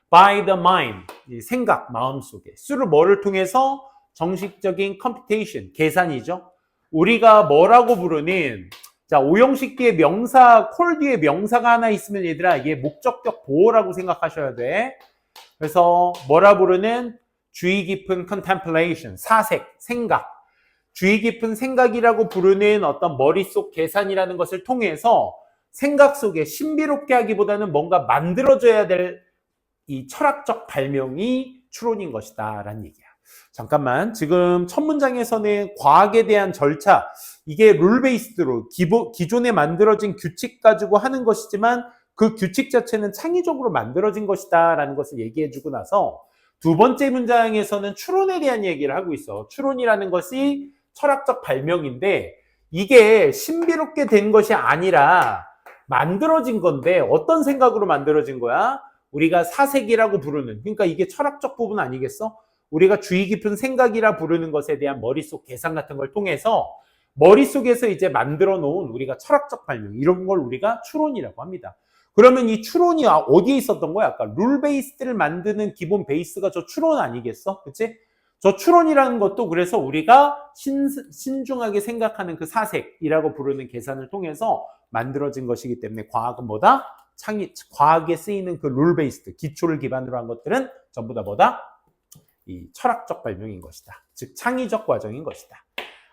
by the mind. 이 생각, 마음속에. through 뭐를 통해서? 정식적인 computation. 계산이죠. 우리가 뭐라고 부르는 자, 오형식 뒤에 명사, 콜 뒤에 명사가 하나 있으면 얘들아 이게 목적격 보호라고 생각하셔야 돼. 그래서 뭐라 부르는 주의 깊은 contemplation, 사색, 생각. 주의 깊은 생각이라고 부르는 어떤 머릿속 계산이라는 것을 통해서 생각 속에 신비롭게 하기보다는 뭔가 만들어져야 될 이 철학적 발명이 추론인 것이다 라는 얘기야. 잠깐만. 지금 첫 문장에서는 과학에 대한 절차, 이게 룰 베이스드로 기존에 만들어진 규칙 가지고 하는 것이지만 그 규칙 자체는 창의적으로 만들어진 것이다 라는 것을 얘기해주고 나서 두 번째 문장에서는 추론에 대한 얘기를 하고 있어. 추론이라는 것이 철학적 발명인데 이게 신비롭게 된 것이 아니라 만들어진 건데 어떤 생각으로 만들어진 거야? 우리가 사색이라고 부르는, 그러니까 이게 철학적 부분 아니겠어? 우리가 주의 깊은 생각이라 부르는 것에 대한 머릿속 계산 같은 걸 통해서 머릿속에서 이제 만들어 놓은 우리가 철학적 발명, 이런 걸 우리가 추론이라고 합니다. 그러면 이 추론이 어디에 있었던 거야? 아까 룰 베이스를 만드는 기본 베이스가 저 추론 아니겠어? 그치? 저 추론이라는 것도 그래서 우리가 신중하게 생각하는 그 사색이라고 부르는 계산을 통해서 만들어진 것이기 때문에 과학은 뭐다? 과학에 쓰이는 그 룰 베이스드, 기초를 기반으로 한 것들은 전부 다 뭐다? 이 철학적 발명인 것이다. 즉 창의적 과정인 것이다.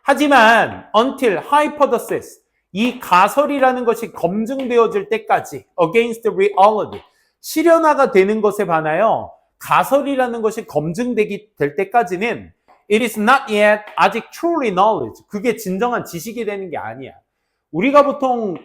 하지만 until hypothesis, 이 가설이라는 것이 검증되어질 때까지 against reality, 실현화가 되는 것에 반하여 가설이라는 것이 될 때까지는 it is not yet, 아직 truly knowledge, 그게 진정한 지식이 되는 게 아니야. 우리가 보통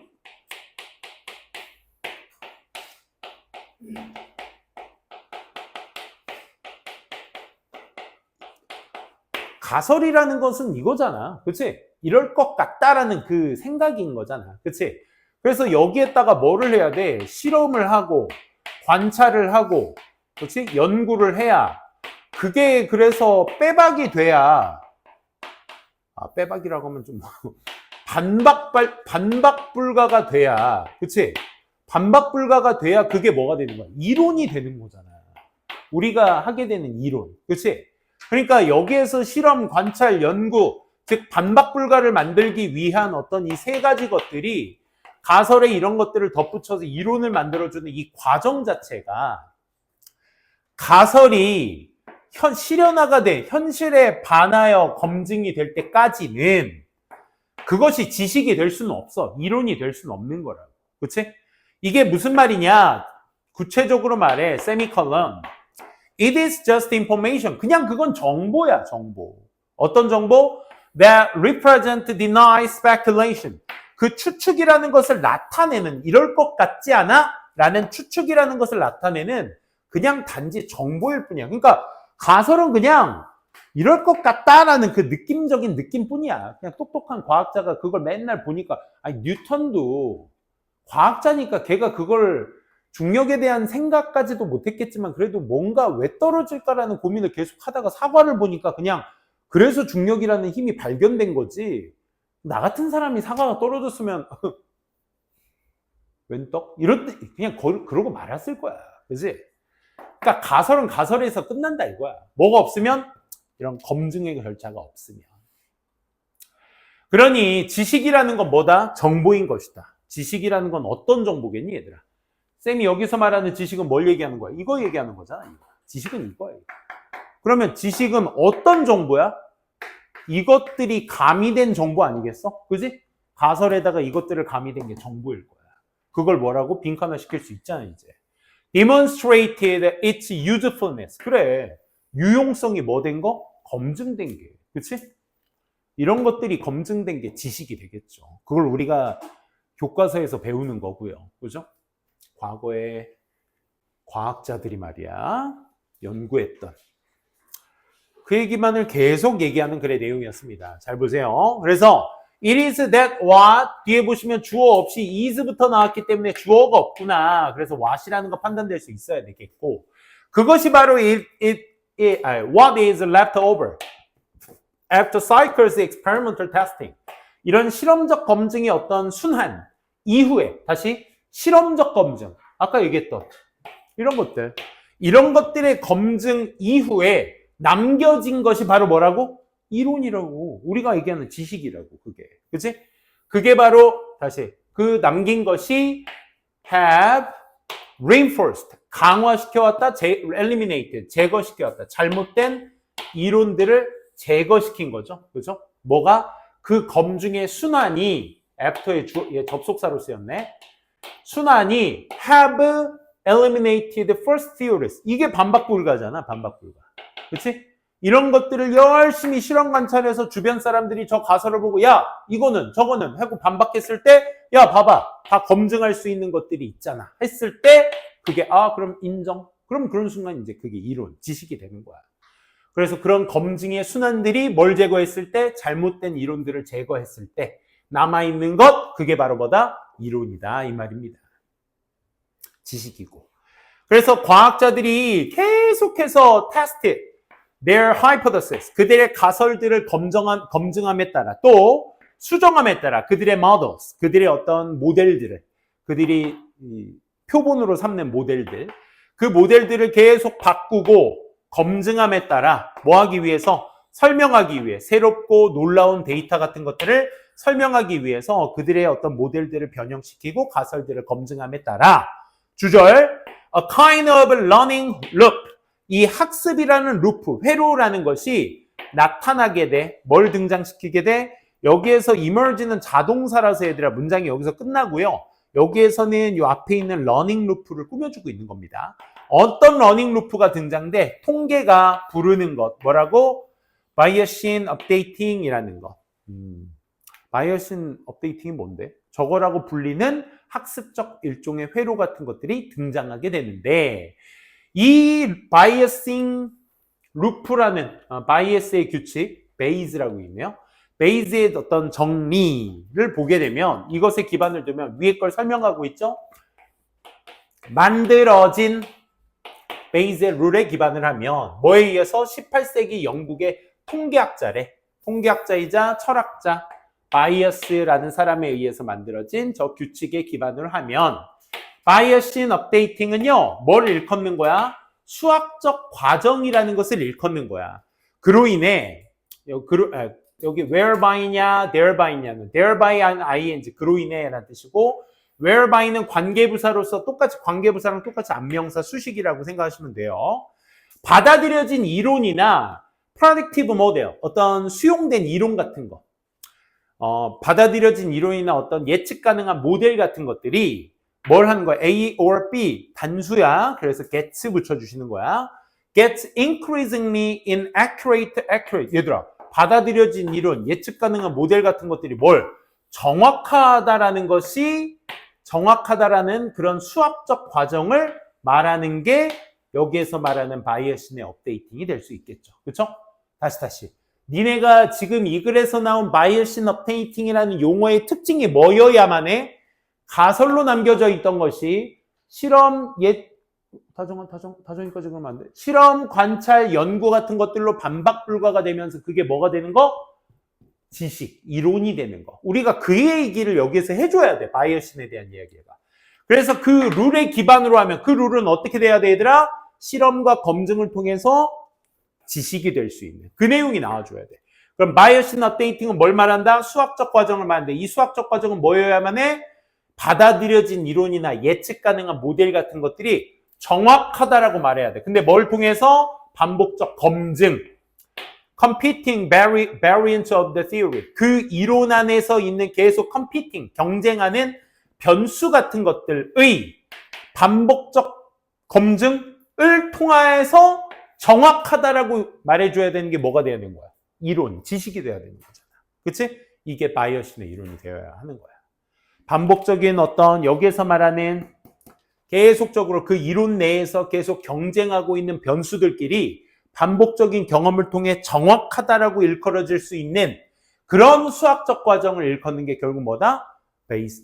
가설이라는 것은 이거잖아. 그치? 이럴 것 같다라는 그 생각인 거잖아. 그치? 그래서 여기에다가 뭐를 해야 돼? 실험을 하고, 관찰을 하고, 그치? 연구를 해야. 그게 그래서 빼박이 돼야, 빼박이라고 하면 좀, 반박불가가 돼야, 그치? 반박불가가 돼야 그게 뭐가 되는 거야? 이론이 되는 거잖아. 우리가 하게 되는 이론. 그치? 그러니까 여기에서 실험, 관찰, 연구, 즉 반박불가를 만들기 위한 어떤 이 세 가지 것들이 가설에 이런 것들을 덧붙여서 이론을 만들어주는 이 과정 자체가 가설이 실현화가 돼 현실에 반하여 검증이 될 때까지는 그것이 지식이 될 수는 없어. 이론이 될 수는 없는 거라고. 그치? 이게 무슨 말이냐? 구체적으로 말해. 세미컬럼. It is just information. 그냥 그건 정보야, 정보. 어떤 정보? That represent, deny, speculation. 그 추측이라는 것을 나타내는, 이럴 것 같지 않아? 라는 추측이라는 것을 나타내는 그냥 단지 정보일 뿐이야. 그러니까 가설은 그냥 이럴 것 같다라는 그 느낌적인 느낌뿐이야. 그냥 똑똑한 과학자가 그걸 맨날 보니까, 아니, 뉴턴도 과학자니까 걔가 그걸 중력에 대한 생각까지도 못했겠지만 그래도 뭔가 왜 떨어질까라는 고민을 계속 하다가 사과를 보니까 그냥 그래서 중력이라는 힘이 발견된 거지. 나 같은 사람이 사과가 떨어졌으면 웬 떡? 그냥 그러고 말았을 거야. 그지? 그러니까 가설은 가설에서 끝난다 이거야. 뭐가 없으면 이런 검증의 절차가 없으면. 그러니 지식이라는 건 뭐다? 정보인 것이다. 지식이라는 건 어떤 정보겠니 얘들아? 쌤이 여기서 말하는 지식은 뭘 얘기하는 거야? 이거 얘기하는 거잖아. 이거. 지식은 이거예요. 그러면 지식은 어떤 정보야? 이것들이 가미된 정보 아니겠어? 그지? 가설에다가 이것들을 가미된 게 정보일 거야. 그걸 뭐라고? 빈칸화 시킬 수 있잖아 이제. Demonstrated its usefulness. 그래. 유용성이 뭐 된 거? 검증된 게. 그치? 이런 것들이 검증된 게 지식이 되겠죠. 그걸 우리가 교과서에서 배우는 거고요. 그죠? 과거에 과학자들이 말이야 연구했던 그 얘기만을 계속 얘기하는 글의 내용이었습니다. 잘 보세요. 그래서 it is that what 뒤에 보시면 주어 없이 is부터 나왔기 때문에 주어가 없구나. 그래서 what이라는 거 판단될 수 있어야 되겠고 그것이 바로 what is left over after cycles experimental testing. 이런 실험적 검증의 어떤 순환 이후에 다시 실험적 검증, 아까 얘기했던 이런 것들의 검증 이후에 남겨진 것이 바로 뭐라고? 이론이라고. 우리가 얘기하는 지식이라고, 그게. 그치? 그게 바로, 다시, 그 남긴 것이 have reinforced, 강화시켜왔다, eliminated, 제거시켜왔다. 잘못된 이론들을 제거시킨 거죠. 그죠? 뭐가? 그 검증의 순환이, after의 접속사로 쓰였네. 순환이 have eliminated first theories. 이게 반박불가잖아, 반박불가. 그치? 이런 것들을 열심히 실험 관찰해서 주변 사람들이 저 가설을 보고 야 이거는 저거는 하고 반박했을 때 야 봐봐 다 검증할 수 있는 것들이 있잖아 했을 때 그게 그럼 인정. 그럼 그런 순간 이제 그게 이론, 지식이 되는 거야. 그래서 그런 검증의 순환들이 뭘 제거했을 때 잘못된 이론들을 제거했을 때 남아있는 것 그게 바로 뭐다? 이론이다 이 말입니다. 지식이고. 그래서 과학자들이 계속해서 테스트 their hypothesis 그들의 가설들을 검증함에 따라 또 수정함에 따라 그들의 models 그들의 어떤 모델들을 그들이 표본으로 삼는 모델들 그 모델들을 계속 바꾸고 검증함에 따라 뭐 하기 위해서 설명하기 위해 새롭고 놀라운 데이터 같은 것들을 설명하기 위해서 그들의 어떤 모델들을 변형시키고 가설들을 검증함에 따라 주절 a kind of learning loop 이 학습이라는 루프, 회로라는 것이 나타나게 돼. 뭘 등장시키게 돼? 여기에서 emerge는 자동사라서 얘들아 문장이 여기서 끝나고요. 여기에서는 이 앞에 있는 러닝 루프를 꾸며주고 있는 겁니다. 어떤 러닝 루프가 등장돼? 통계가 부르는 것. 뭐라고? Bayesian updating이라는 것. Bayesian updating이 뭔데? 저거라고 불리는 학습적 일종의 회로 같은 것들이 등장하게 되는데 이 바이어싱 루프라는 바이어스의 규칙, 베이즈라고 있네요. 베이즈의 어떤 정리를 보게 되면 이것에 기반을 두면 위에 걸 설명하고 있죠. 만들어진 베이즈의 룰에 기반을 하면 뭐에 의해서 18세기 영국의 통계학자이자 철학자 바이어스라는 사람에 의해서 만들어진 저 규칙에 기반을 하면 바이어싱 업데이팅은요, 뭘 일컫는 거야? 수학적 과정이라는 것을 일컫는 거야. 그로 인해, 여기 whereby냐, thereby냐는, thereby는 ing, 그로 인해 라는 뜻이고, whereby는 관계부사로서 관계부사랑 똑같이 안명사 수식이라고 생각하시면 돼요. 받아들여진 이론이나 predictive model, 어떤 수용된 이론 같은 거, 받아들여진 이론이나 어떤 예측 가능한 모델 같은 것들이 뭘 하는 거야? A or B 단수야. 그래서 gets 붙여주시는 거야. gets increasingly inaccurate. 얘들아, 받아들여진 이론, 예측 가능한 모델 같은 것들이 뭘? 정확하다라는 것이 정확하다라는 그런 수학적 과정을 말하는 게 여기에서 말하는 바이어싱의 업데이팅이 될 수 있겠죠. 그렇죠? 다시. 니네가 지금 이 글에서 나온 바이어싱 업데이팅이라는 용어의 특징이 뭐여야만 해? 가설로 남겨져 있던 것이 실험 다정이까지 그러면 안 돼. 실험, 관찰, 연구 같은 것들로 반박 불가가 되면서 그게 뭐가 되는 거? 지식, 이론이 되는 거. 우리가 그 얘기를 여기에서 해줘야 돼. 바이어싱에 대한 이야기가. 그래서 그 룰에 기반으로 하면 그 룰은 어떻게 돼야 돼, 얘들아? 실험과 검증을 통해서 지식이 될 수 있는 그 내용이 나와줘야 돼. 그럼 바이어싱 업데이팅은 뭘 말한다? 수학적 과정을 말하는데 이 수학적 과정은 뭐여야만 해? 받아들여진 이론이나 예측 가능한 모델 같은 것들이 정확하다라고 말해야 돼. 근데 뭘 통해서? 반복적 검증. Competing variants of the theory. 그 이론 안에서 있는 계속 competing, 경쟁하는 변수 같은 것들의 반복적 검증을 통해서 정확하다라고 말해줘야 되는 게 뭐가 돼야 되는 거야? 이론, 지식이 돼야 되는 거잖아. 그치? 이게 바이어싱의 이론이 되어야 하는 거야. 반복적인 어떤 여기에서 말하는 계속적으로 그 이론 내에서 계속 경쟁하고 있는 변수들끼리 반복적인 경험을 통해 정확하다라고 일컬어질 수 있는 그런 수학적 과정을 일컫는 게 결국 뭐다?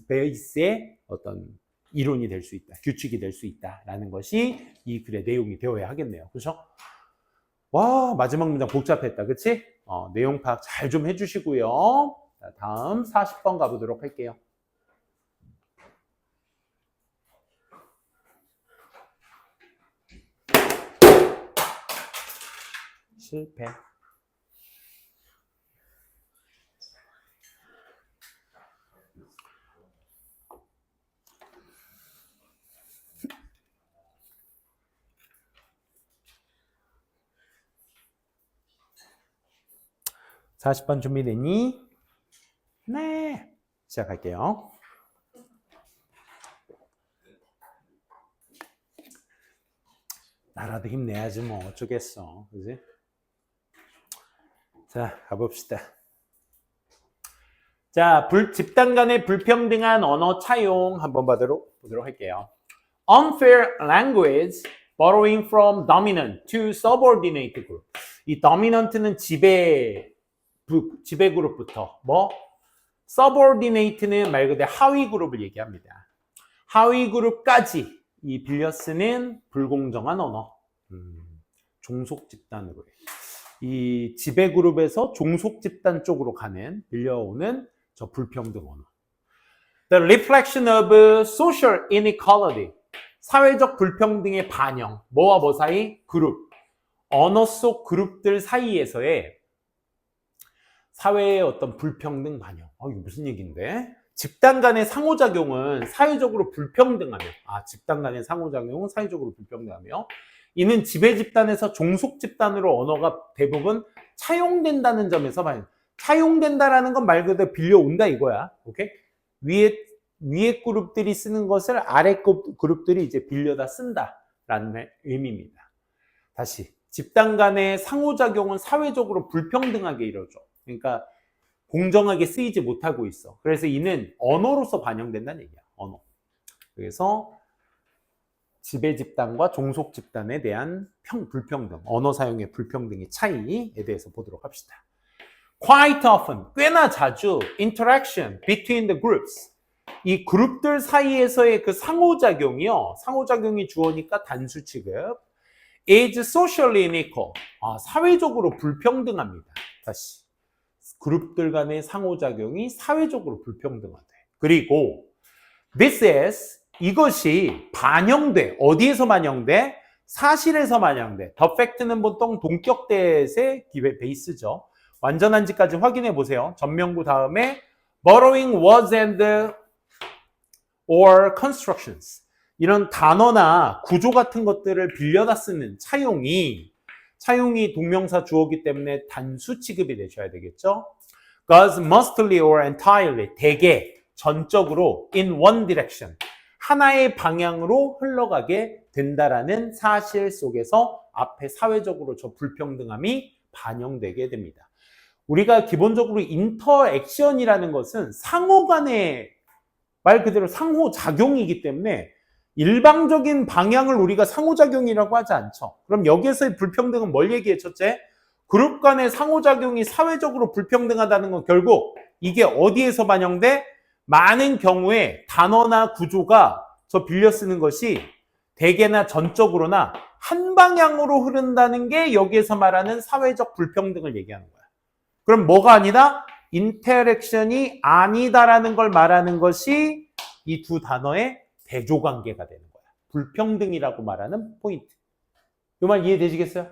베이스의 어떤 이론이 될 수 있다. 규칙이 될 수 있다라는 것이 이 글의 내용이 되어야 하겠네요. 그렇죠? 와, 마지막 문장 복잡했다. 그치? 내용 파악 잘 좀 해주시고요. 자, 다음 40번 가보도록 할게요. 실패. (40번) 준비됐니? 네. 시작할게요. 나라도 힘내야지 뭐 어쩌겠어. 그지? 자, 가봅시다. 자, 집단 간의 불평등한 언어 차용 한번 보도록 할게요. Unfair language borrowing from dominant to subordinate group. 이 dominant는 지배 그룹부터 subordinate는 말 그대로 하위 그룹을 얘기합니다. 하위 그룹까지 이 빌려 쓰는 불공정한 언어. 종속 집단으로 이 지배 그룹에서 종속 집단 쪽으로 가는 빌려오는 저 불평등 언어. The reflection of social inequality. 사회적 불평등의 반영. 뭐와 뭐 사이? 그룹. 언어 속 그룹들 사이에서의 사회의 어떤 불평등 반영. 이거 무슨 얘기인데? 집단 간의 상호작용은 사회적으로 불평등하며, 집단 간의 상호작용은 사회적으로 불평등하며, 이는 지배 집단에서 종속 집단으로 언어가 대부분 차용된다는 점에서 봐요. 차용된다라는 건 말 그대로 빌려온다 이거야. 오케이? 위에 그룹들이 쓰는 것을 아래 그룹들이 이제 빌려다 쓴다라는 의미입니다. 다시. 집단 간의 상호작용은 사회적으로 불평등하게 이루어져. 그러니까 공정하게 쓰이지 못하고 있어. 그래서 이는 언어로서 반영된다는 얘기야. 언어. 그래서 지배 집단과 종속 집단에 대한 불평등, 언어 사용의 불평등의 차이에 대해서 보도록 합시다. Quite often, 꽤나 자주 interaction between the groups. 이 그룹들 사이에서의 그 상호작용이요. 상호작용이 주어니까 단수 취급. is socially unequal. 사회적으로 불평등합니다. 다시. 그룹들 간의 상호작용이 사회적으로 불평등하대. 그리고 this is 이것이 반영돼. 어디에서 반영돼? 사실에서 반영돼. the fact는 보통 동격대의 베이스죠. 완전한지까지 확인해 보세요. 전명구 다음에 borrowing words and or constructions. 이런 단어나 구조 같은 것들을 빌려다 쓰는 차용이 동명사 주어기 때문에 단수 취급이 되셔야 되겠죠. Goes mostly or entirely, 대개, 전적으로 in one direction, 하나의 방향으로 흘러가게 된다라는 사실 속에서 앞에 사회적으로 저 불평등함이 반영되게 됩니다. 우리가 기본적으로 인터액션이라는 것은 상호 간의 말 그대로 상호작용이기 때문에 일방적인 방향을 우리가 상호작용이라고 하지 않죠. 그럼 여기에서의 불평등은 뭘 얘기해? 첫째, 그룹 간의 상호작용이 사회적으로 불평등하다는 건 결국 이게 어디에서 반영돼? 많은 경우에 단어나 구조가 저 빌려 쓰는 것이 대개나 전적으로나 한 방향으로 흐른다는 게 여기에서 말하는 사회적 불평등을 얘기하는 거야. 그럼 뭐가 아니다? 인터랙션이 아니다라는 걸 말하는 것이 이 두 단어의 대조관계가 되는 거야. 불평등이라고 말하는 포인트. 이 말 이해되시겠어요?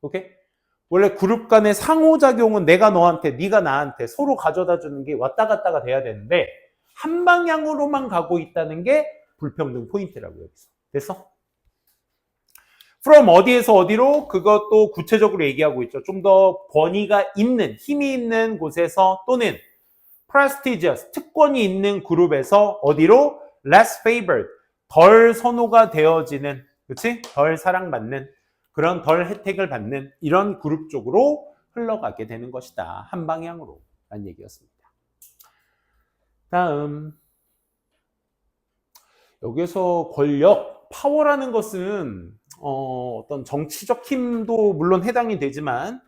오케이? 원래 그룹 간의 상호작용은 내가 너한테, 네가 나한테 서로 가져다 주는 게 왔다 갔다가 돼야 되는데 한 방향으로만 가고 있다는 게 불평등 포인트라고 여기서. 됐어? from 어디에서 어디로? 그것도 구체적으로 얘기하고 있죠. 좀 더 권위가 있는, 힘이 있는 곳에서 또는 prestigious, 특권이 있는 그룹에서 어디로? less favored, 덜 선호가 되어지는, 그렇지? 덜 사랑받는, 그런 덜 혜택을 받는 이런 그룹 쪽으로 흘러가게 되는 것이다. 한 방향으로 라는 얘기였습니다. 다음. 여기서 권력, 파워라는 것은 어떤 정치적 힘도 물론 해당이 되지만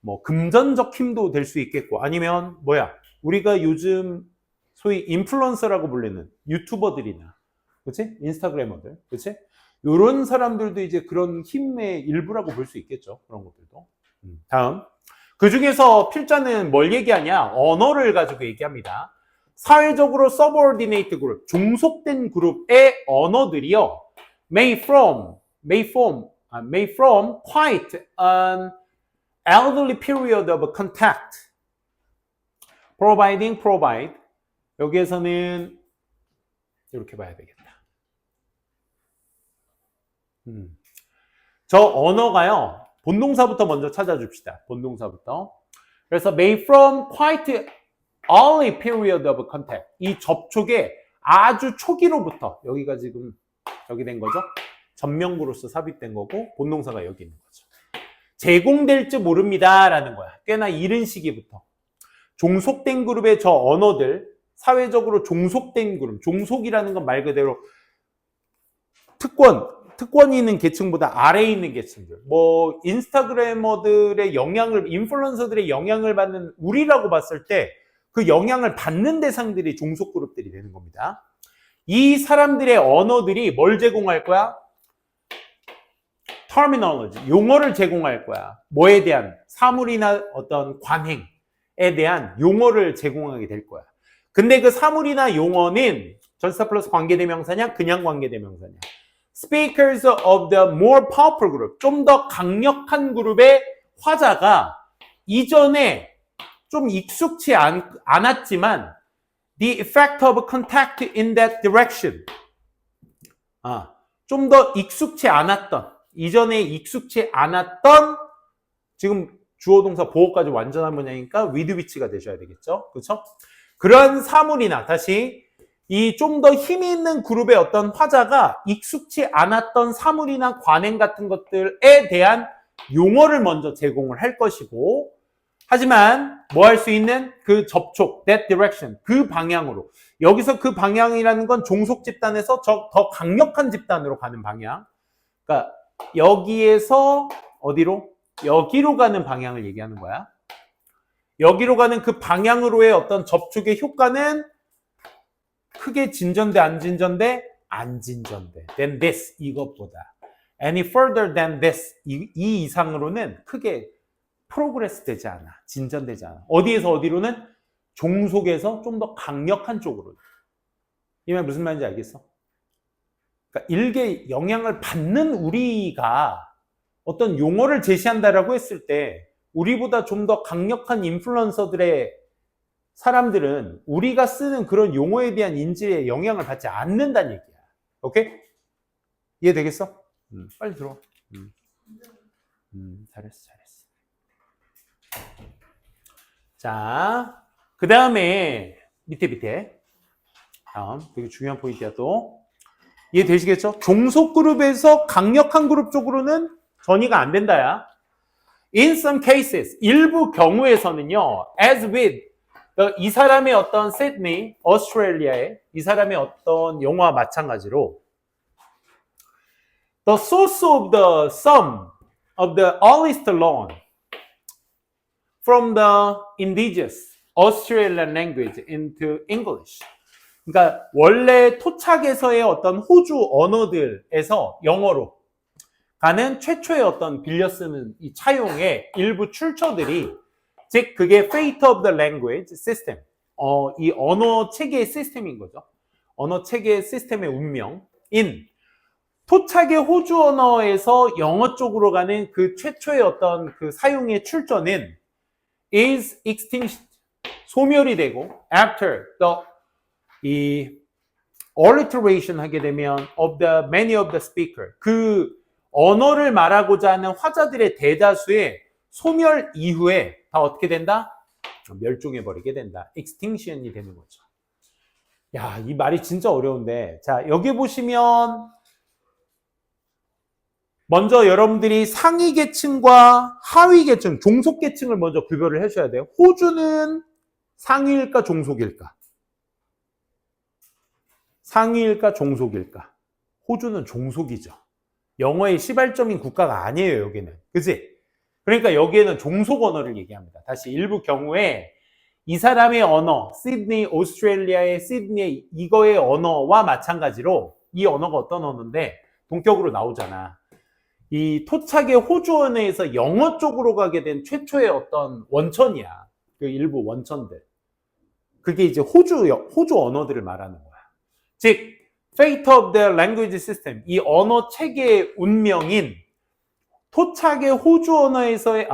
뭐 금전적 힘도 될 수 있겠고 아니면 우리가 요즘 소위 인플루언서라고 불리는 유튜버들이나 그렇지? 인스타그래머들 그렇지? 이런 사람들도 이제 그런 힘의 일부라고 볼 수 있겠죠. 그런 것들도. 다음. 그 중에서 필자는 뭘 얘기하냐? 언어를 가지고 얘기합니다. 사회적으로 subordinate 그룹, 종속된 그룹의 언어들이요. may from quite an elderly period of contact. provide. 여기에서는 이렇게 봐야 되겠다. 저 언어가요. 본동사부터 먼저 찾아줍시다. 본동사부터. 그래서 may from quite early period of contact. 이 접촉의 아주 초기로부터 여기가 지금 여기 된 거죠. 전명구로서 삽입된 거고 본동사가 여기 있는 거죠. 제공될지 모릅니다라는 거야. 꽤나 이른 시기부터. 종속된 그룹의 저 언어들, 사회적으로 종속된 그룹, 종속이라는 건 말 그대로 특권이 있는 계층보다 아래에 있는 계층들. 뭐 인스타그래머들의 영향을, 인플루언서들의 영향을 받는 우리라고 봤을 때 그 영향을 받는 대상들이 종속 그룹들이 되는 겁니다. 이 사람들의 언어들이 뭘 제공할 거야? terminology, 용어를 제공할 거야. 뭐에 대한? 사물이나 어떤 관행에 대한 용어를 제공하게 될 거야. 근데 그 사물이나 용어는 전치사 플러스 관계대명사냐? 그냥 관계대명사냐? Speakers of the more powerful group, 좀 더 강력한 그룹의 화자가 이전에 좀 익숙치 않았지만 the effect of contact in that direction, 좀 더 익숙치 않았던, 이전에 익숙치 않았던, 지금 주어 동사 보호까지 완전한 문장이니까 with which가 되셔야 되겠죠. 그렇죠? 그런 사물이나, 다시 이 좀 더 힘이 있는 그룹의 어떤 화자가 익숙치 않았던 사물이나 관행 같은 것들에 대한 용어를 먼저 제공을 할 것이고, 하지만 뭐 할 수 있는 그 접촉, that direction, 그 방향으로, 여기서 그 방향이라는 건 종속 집단에서 더 강력한 집단으로 가는 방향. 그러니까 여기에서 어디로? 여기로 가는 방향을 얘기하는 거야. 여기로 가는 그 방향으로의 어떤 접촉의 효과는 크게 진전돼, 안 진전돼? 안 진전돼. than this, 이것보다. any further than this, 이 이상으로는 크게 프로그레스 되지 않아. 진전되지 않아. 어디에서 어디로는? 종속에서 좀 더 강력한 쪽으로. 이 말 무슨 말인지 알겠어? 그러니까 일개 영향을 받는 우리가 어떤 용어를 제시한다라고 했을 때 우리보다 좀 더 강력한 인플루언서들의 사람들은 우리가 쓰는 그런 용어에 대한 인지에 영향을 받지 않는다는 얘기야. 오케이? 이해되겠어? 빨리 들어와. 잘했어. 자, 그 다음에 밑에 다음 되게 중요한 포인트야 또. 이해되시겠죠? 종속 그룹에서 강력한 그룹 쪽으로는 전이가 안 된다야. In some cases, 일부 경우에서는요, as with 이 사람의 어떤 시드니, 오스트레일리아의 이 사람의 어떤 영화와 마찬가지로 the source of the sum of the earliest loan from the indigenous Australian language into English. 그러니까 원래 토착에서의 어떤 호주 언어들에서 영어로 가는 최초의 어떤 빌려 쓰는 이 차용의 일부 출처들이, 즉 그게 fate of the language system, 이 언어 체계의 시스템인 거죠. 언어 체계의 시스템의 운명인 토착의 호주 언어에서 영어 쪽으로 가는 그 최초의 어떤 그 사용의 출처는 is extinct, 소멸이 되고 after the alliteration 하게 되면 of the many of the speaker, 그 언어를 말하고자 하는 화자들의 대다수의 소멸 이후에 다 어떻게 된다? 멸종해버리게 된다. extinction이 되는 거죠. 야, 이 말이 진짜 어려운데, 자, 여기 보시면 먼저 여러분들이 상위 계층과 하위 계층, 종속 계층을 먼저 구별을 해줘야 돼요. 호주는 상위일까 종속일까? 상위일까 종속일까? 호주는 종속이죠. 영어의 시발점인 국가가 아니에요, 여기는. 그치? 그러니까 여기에는 종속 언어를 얘기합니다. 다시 일부 경우에 이 사람의 언어, 시드니, 오스트레일리아의 시드니 이거의 언어와 마찬가지로 이 언어가 어떤 언어인데 동격으로 나오잖아. 이 토착의 호주 언어에서 영어 쪽으로 가게 된 최초의 어떤 원천이야. 그 일부 원천들. 그게 이제 호주 언어들을 말하는 거야. 즉, fate of the language system, 이 언어 체계의 운명인 토착의 호주 언어에서의,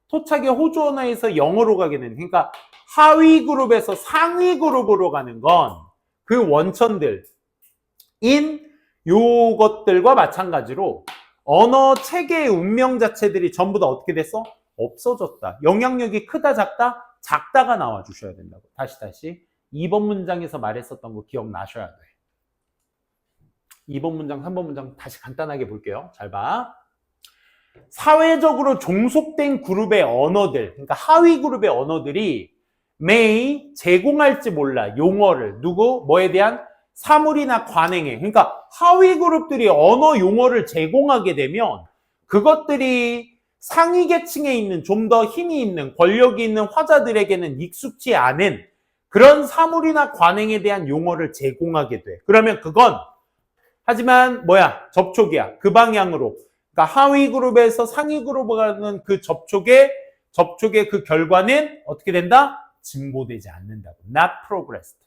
토착의 호주 언어에서 영어로 가게 되는, 그러니까 하위 그룹에서 상위 그룹으로 가는 건 그 원천들인 요것들과 마찬가지로 언어 체계의 운명 자체들이 전부 다 어떻게 됐어? 없어졌다. 영향력이 크다, 작다? 작다가 나와 주셔야 된다고. 다시 2번 문장에서 말했었던 거 기억나셔야 돼. 2번 문장, 3번 문장 다시 간단하게 볼게요. 잘 봐. 사회적으로 종속된 그룹의 언어들, 그러니까 하위 그룹의 언어들이 may 제공할지 몰라 용어를 누구 뭐에 대한 사물이나 관행에 그러니까 하위 그룹들이 언어 용어를 제공하게 되면 그것들이 상위 계층에 있는 좀 더 힘이 있는 권력이 있는 화자들에게는 익숙치 않은 그런 사물이나 관행에 대한 용어를 제공하게 돼. 그러면 그건 하지만 뭐야 접촉이야 그 방향으로 그러니까 하위 그룹에서 상위 그룹으로 가는 그 접촉의 그 결과는 어떻게 된다? 진보되지 않는다고. Not progressed.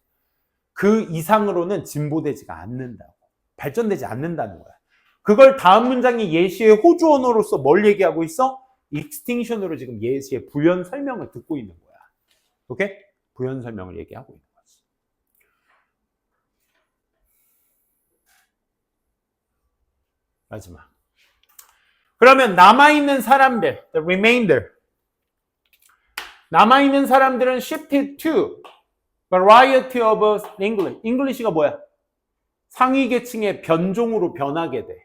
그 이상으로는 진보되지가 않는다고. 발전되지 않는다는 거야. 그걸 다음 문장의 예시의 호주 언어로서 뭘 얘기하고 있어? extinction으로 지금 예시의 부연 설명을 듣고 있는 거야. 오케이? 부연 설명을 얘기하고 있는 거지. 마지막. 그러면 남아있는 사람들, the remainder. 남아있는 사람들은 shifted to variety of English. English가 뭐야? 상위 계층의 변종으로 변하게 돼.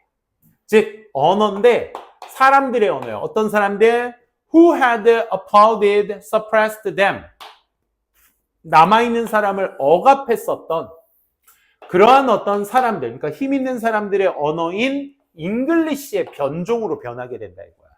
즉, 언어인데 사람들의 언어예요. 어떤 사람들? Who had applauded, suppressed them. 남아있는 사람을 억압했었던 그러한 어떤 사람들, 그러니까 힘 있는 사람들의 언어인 잉글리시의 변종으로 변하게 된다 이거야.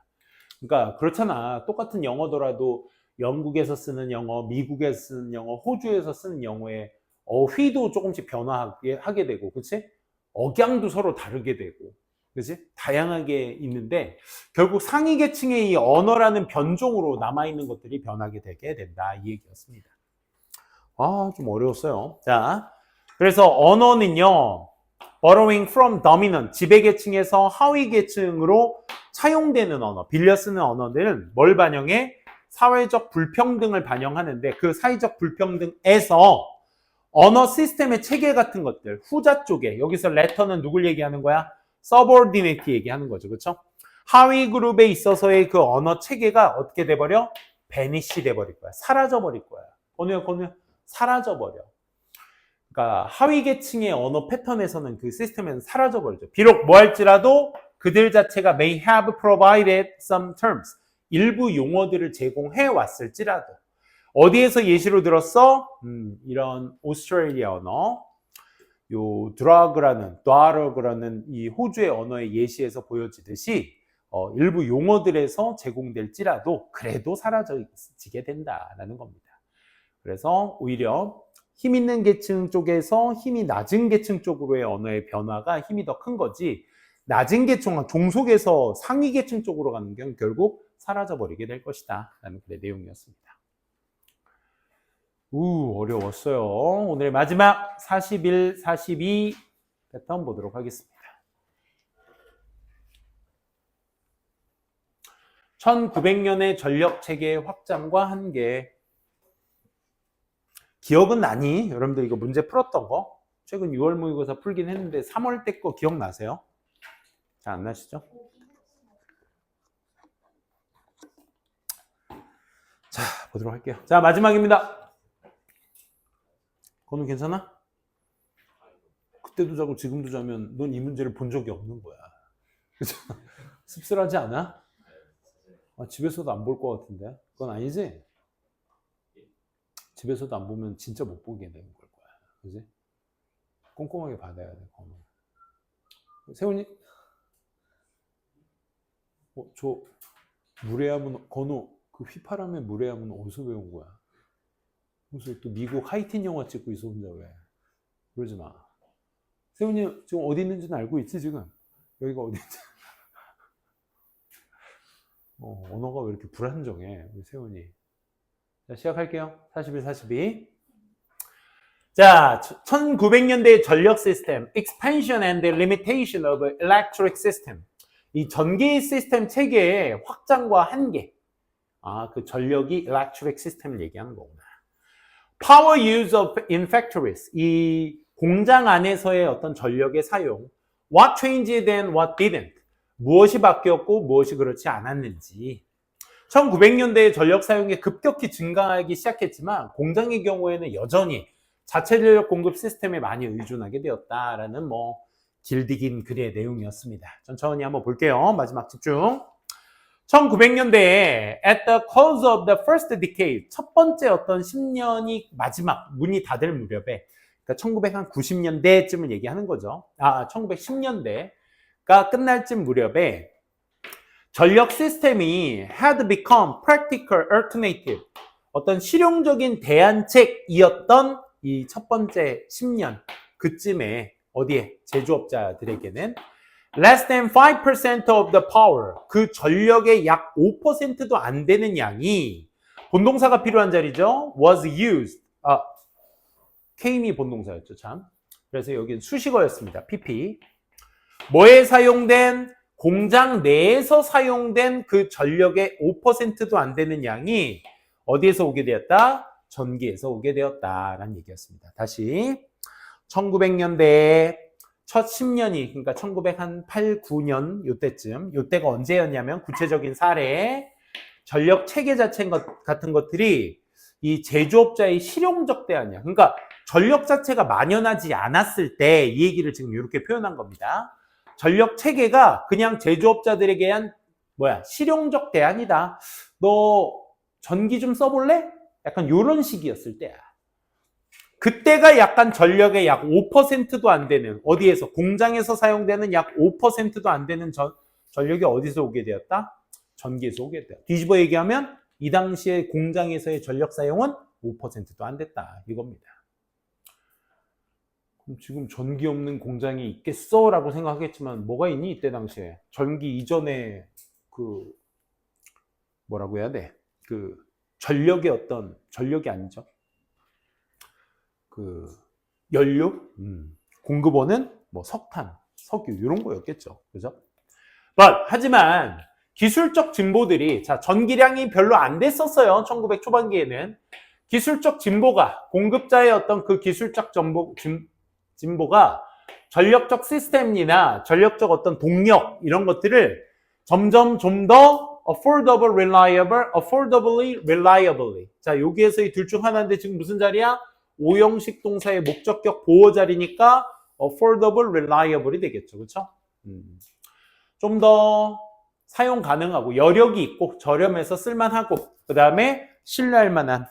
그러니까 그렇잖아. 똑같은 영어더라도 영국에서 쓰는 영어, 미국에서 쓰는 영어, 호주에서 쓰는 영어의 어휘도 조금씩 변화하게 되고, 그렇지? 억양도 서로 다르게 되고, 그렇지? 다양하게 있는데 결국 상위 계층의 이 언어라는 변종으로 남아있는 것들이 변하게 되게 된다 이 얘기였습니다. 아, 좀 어려웠어요. 자, 그래서 언어는요, borrowing from dominant, 지배 계층에서 하위 계층으로 차용되는 언어, 빌려 쓰는 언어들은 뭘 반영해? 사회적 불평등을 반영하는데 그 사회적 불평등에서 언어 시스템의 체계 같은 것들, 후자 쪽에, 여기서 letter는 누굴 얘기하는 거야? subordinate 얘기하는 거죠. 그렇죠? 하위 그룹에 있어서의 그 언어 체계가 어떻게 돼버려? vanish 돼버릴 거야. 사라져버릴 거야. 건우야. 사라져버려. 그러니까 하위 계층의 언어 패턴에서는 그 시스템에는 사라져버리죠. 비록 뭐 할지라도 그들 자체가 may have provided some terms. 일부 용어들을 제공해 왔을지라도. 어디에서 예시로 들었어? 이런 오스트레일리아 언어. 요 드라그라는 이 호주의 언어의 예시에서 보여지듯이 일부 용어들에서 제공될지라도 그래도 사라지게 된다라는 겁니다. 그래서 오히려 힘 있는 계층 쪽에서 힘이 낮은 계층 쪽으로의 언어의 변화가 힘이 더 큰 거지 낮은 계층, 종속에서 상위 계층 쪽으로 가는 경우 결국 사라져버리게 될 것이다 라는 그의 내용이었습니다. 어려웠어요. 오늘의 마지막 41, 42 패턴 보도록 하겠습니다. 1900년의 전력체계의 확장과 한계. 기억은 나니? 여러분들 이거 문제 풀었던 거? 최근 6월 모의고사 풀긴 했는데 3월 때 거 기억나세요? 잘 안 나시죠? 자, 보도록 할게요. 자, 마지막입니다. 건우 괜찮아? 그때도 자고 지금도 자면 넌 이 문제를 본 적이 없는 거야. 그죠? 씁쓸하지 않아? 집에서도 안 볼 것 같은데? 그건 아니지? 집에서도 안 보면 진짜 못 보게 되는 걸 거야. 그지? 꼼꼼하게 받아야 돼, 건우. 세훈이? 저 무례함은, 건우, 그 휘파람의 무례함은 어디서 배운 거야? 무슨 또 미국 하이틴 영화 찍고 있어 혼자 왜? 그러지 마. 세훈이 지금 어디 있는지는 알고 있지 지금? 여기가 어딘지. 언어가 왜 이렇게 불안정해 우리 세훈이. 자, 시작할게요. 41, 42. 자, 1900년대의 전력 시스템, expansion and limitation of electric system. 이 전기 시스템 체계의 확장과 한계. 그 전력이 electric system을 얘기하는 거구나. Power use in factories. 이 공장 안에서의 어떤 전력의 사용. What changed and what didn't. 무엇이 바뀌었고 무엇이 그렇지 않았는지. 1900년대의 전력 사용이 급격히 증가하기 시작했지만 공장의 경우에는 여전히 자체 전력 공급 시스템에 많이 의존하게 되었다라는 길디긴 글의 내용이었습니다. 천천히 한번 볼게요. 마지막 집중. 1900년대에 at the close of the first decade, 첫 번째 어떤 10년이 마지막 문이 닫을 무렵에, 그러니까 1990년대쯤을 얘기하는 거죠. 1910년대가 끝날 쯤 무렵에 전력 시스템이 had become practical alternative, 어떤 실용적인 대안책이었던 이 첫 번째 10년, 그쯤에 어디에? 제조업자들에게는 less than 5% of the power, 그 전력의 약 5%도 안 되는 양이 본동사가 필요한 자리죠. was used. came이 본동사였죠, 참. 그래서 여기는 수식어였습니다. pp. 뭐에 사용된? 공장 내에서 사용된 그 전력의 5%도 안 되는 양이 어디에서 오게 되었다? 전기에서 오게 되었다라는 얘기였습니다. 다시 1900년대에 첫 10년이, 그러니까 1908, 9년 요때쯤, 요때가 언제였냐면 구체적인 사례, 전력 체계 자체 같은 것들이 이 제조업자의 실용적 대안이야. 그러니까 전력 자체가 만연하지 않았을 때 이 얘기를 지금 이렇게 표현한 겁니다. 전력 체계가 그냥 제조업자들에게 한 실용적 대안이다. 너 전기 좀 써볼래? 약간 이런 식이었을 때야. 그때가 약간 전력의 약 5%도 안 되는, 어디에서? 공장에서 사용되는 약 5%도 안 되는 전력이 어디서 오게 되었다? 전기에서 오게 되었다. 뒤집어 얘기하면 이 당시에 공장에서의 전력 사용은 5%도 안 됐다. 이겁니다. 그럼 지금 전기 없는 공장이 있겠어? 라고 생각하겠지만 뭐가 있니? 이때 당시에. 전기 이전에 뭐라고 해야 돼? 전력이 아니죠. 연료? 공급원은 뭐 석탄, 석유 이런 거였겠죠. 그죠? 하지만 기술적 진보들이, 전기량이 별로 안 됐었어요. 1900 초반기에는. 기술적 진보가, 공급자의 어떤 그 기술적 진보가 전력적 시스템이나 전력적 어떤 동력 이런 것들을 점점 좀 더 affordably reliably. 여기에서 이 둘 중 하나인데 지금 무슨 자리야? 오형식 동사의 목적격 보호 자리니까 affordable, reliable이 되겠죠. 그렇죠? 좀 더 사용 가능하고 여력이 있고 저렴해서 쓸만하고 그 다음에 신뢰할 만한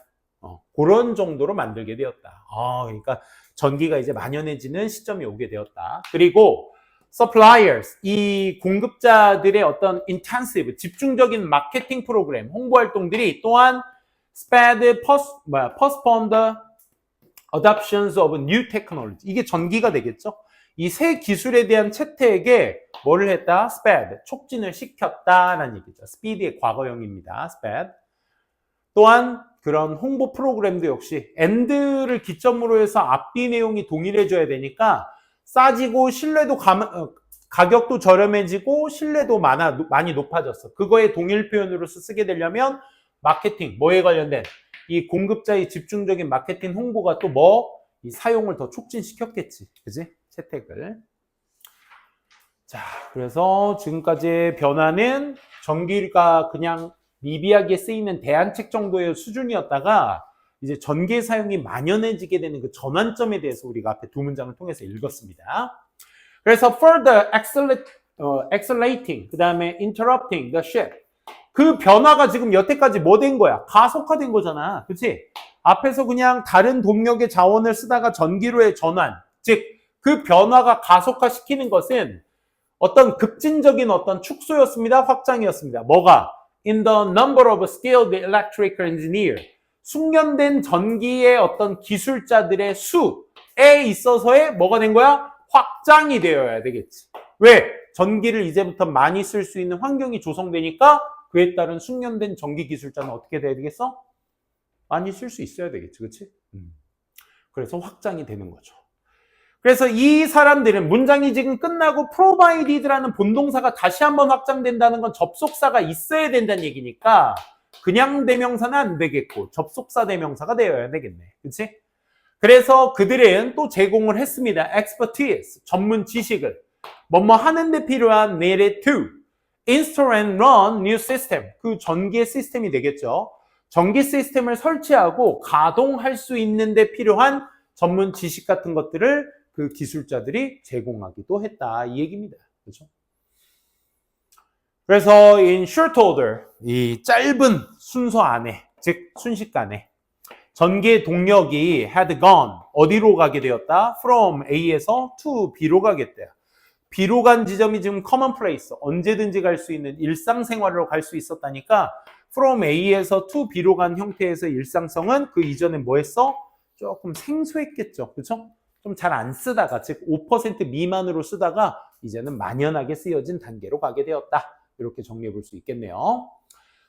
그런 정도로 만들게 되었다. 그러니까 전기가 이제 만연해지는 시점이 오게 되었다. 그리고 suppliers, 이 공급자들의 어떤 intensive, 집중적인 마케팅 프로그램, 홍보 활동들이 또한 sped, postponed adoptions of new technology. 이게 전기가 되겠죠. 이 새 기술에 대한 채택에 뭐를 했다? sped, 촉진을 시켰다라는 얘기죠. speed의 과거형입니다. sped. 또한 그런 홍보 프로그램도 역시 and를 기점으로 해서 앞뒤 내용이 동일해져야 되니까 싸지고 신뢰도 가격도 저렴해지고 신뢰도 많이 높아졌어. 그거의 동일 표현으로서 쓰게 되려면 마케팅, 뭐에 관련된 이 공급자의 집중적인 마케팅 홍보가 또 이 사용을 더 촉진시켰겠지. 그지? 채택을. 그래서 지금까지의 변화는 전기가 그냥 미비하게 쓰이는 대안책 정도의 수준이었다가 이제 전기 사용이 만연해지게 되는 그 전환점에 대해서 우리가 앞에 두 문장을 통해서 읽었습니다. 그래서 further accelerating, 그 다음에 interrupting the shift. 그 변화가 지금 여태까지 뭐 된 거야? 가속화된 거잖아. 그치? 앞에서 그냥 다른 동력의 자원을 쓰다가 전기로의 전환. 즉, 그 변화가 가속화시키는 것은 어떤 급진적인 어떤 축소였습니다. 확장이었습니다. 뭐가? In the number of skilled electrical engineer. 숙련된 전기의 어떤 기술자들의 수에 있어서의 뭐가 된 거야? 확장이 되어야 되겠지. 왜? 전기를 이제부터 많이 쓸 수 있는 환경이 조성되니까 그에 따른 숙련된 전기 기술자는 어떻게 돼야 되겠어? 많이 쓸 수 있어야 되겠지. 그치? 그래서 확장이 되는 거죠. 그래서 이 사람들은 문장이 지금 끝나고 provided라는 본동사가 다시 한번 확장된다는 건 접속사가 있어야 된다는 얘기니까 그냥 대명사는 안 되겠고 접속사 대명사가 되어야 되겠네. 그치? 그래서 그들은 또 제공을 했습니다. expertise, 전문 지식을. 뭐뭐 하는데 필요한 needed to install and run new system. 그 전기의 시스템이 되겠죠. 전기 시스템을 설치하고 가동할 수 있는데 필요한 전문 지식 같은 것들을 그 기술자들이 제공하기도 했다. 이 얘기입니다. 그렇죠? 그래서 in short order, 이 짧은 순서 안에, 즉 순식간에 전기의 동력이 had gone, 어디로 가게 되었다? from A에서 to B로 가겠대요. B로 간 지점이 지금 commonplace, 언제든지 갈 수 있는 일상생활로 갈 수 있었다니까 from A에서 to B로 간 형태에서 일상성은 그 이전에 뭐 했어? 조금 생소했겠죠. 그렇죠? 좀 잘 안 쓰다가, 즉 5% 미만으로 쓰다가 이제는 만연하게 쓰여진 단계로 가게 되었다. 이렇게 정리해 볼 수 있겠네요.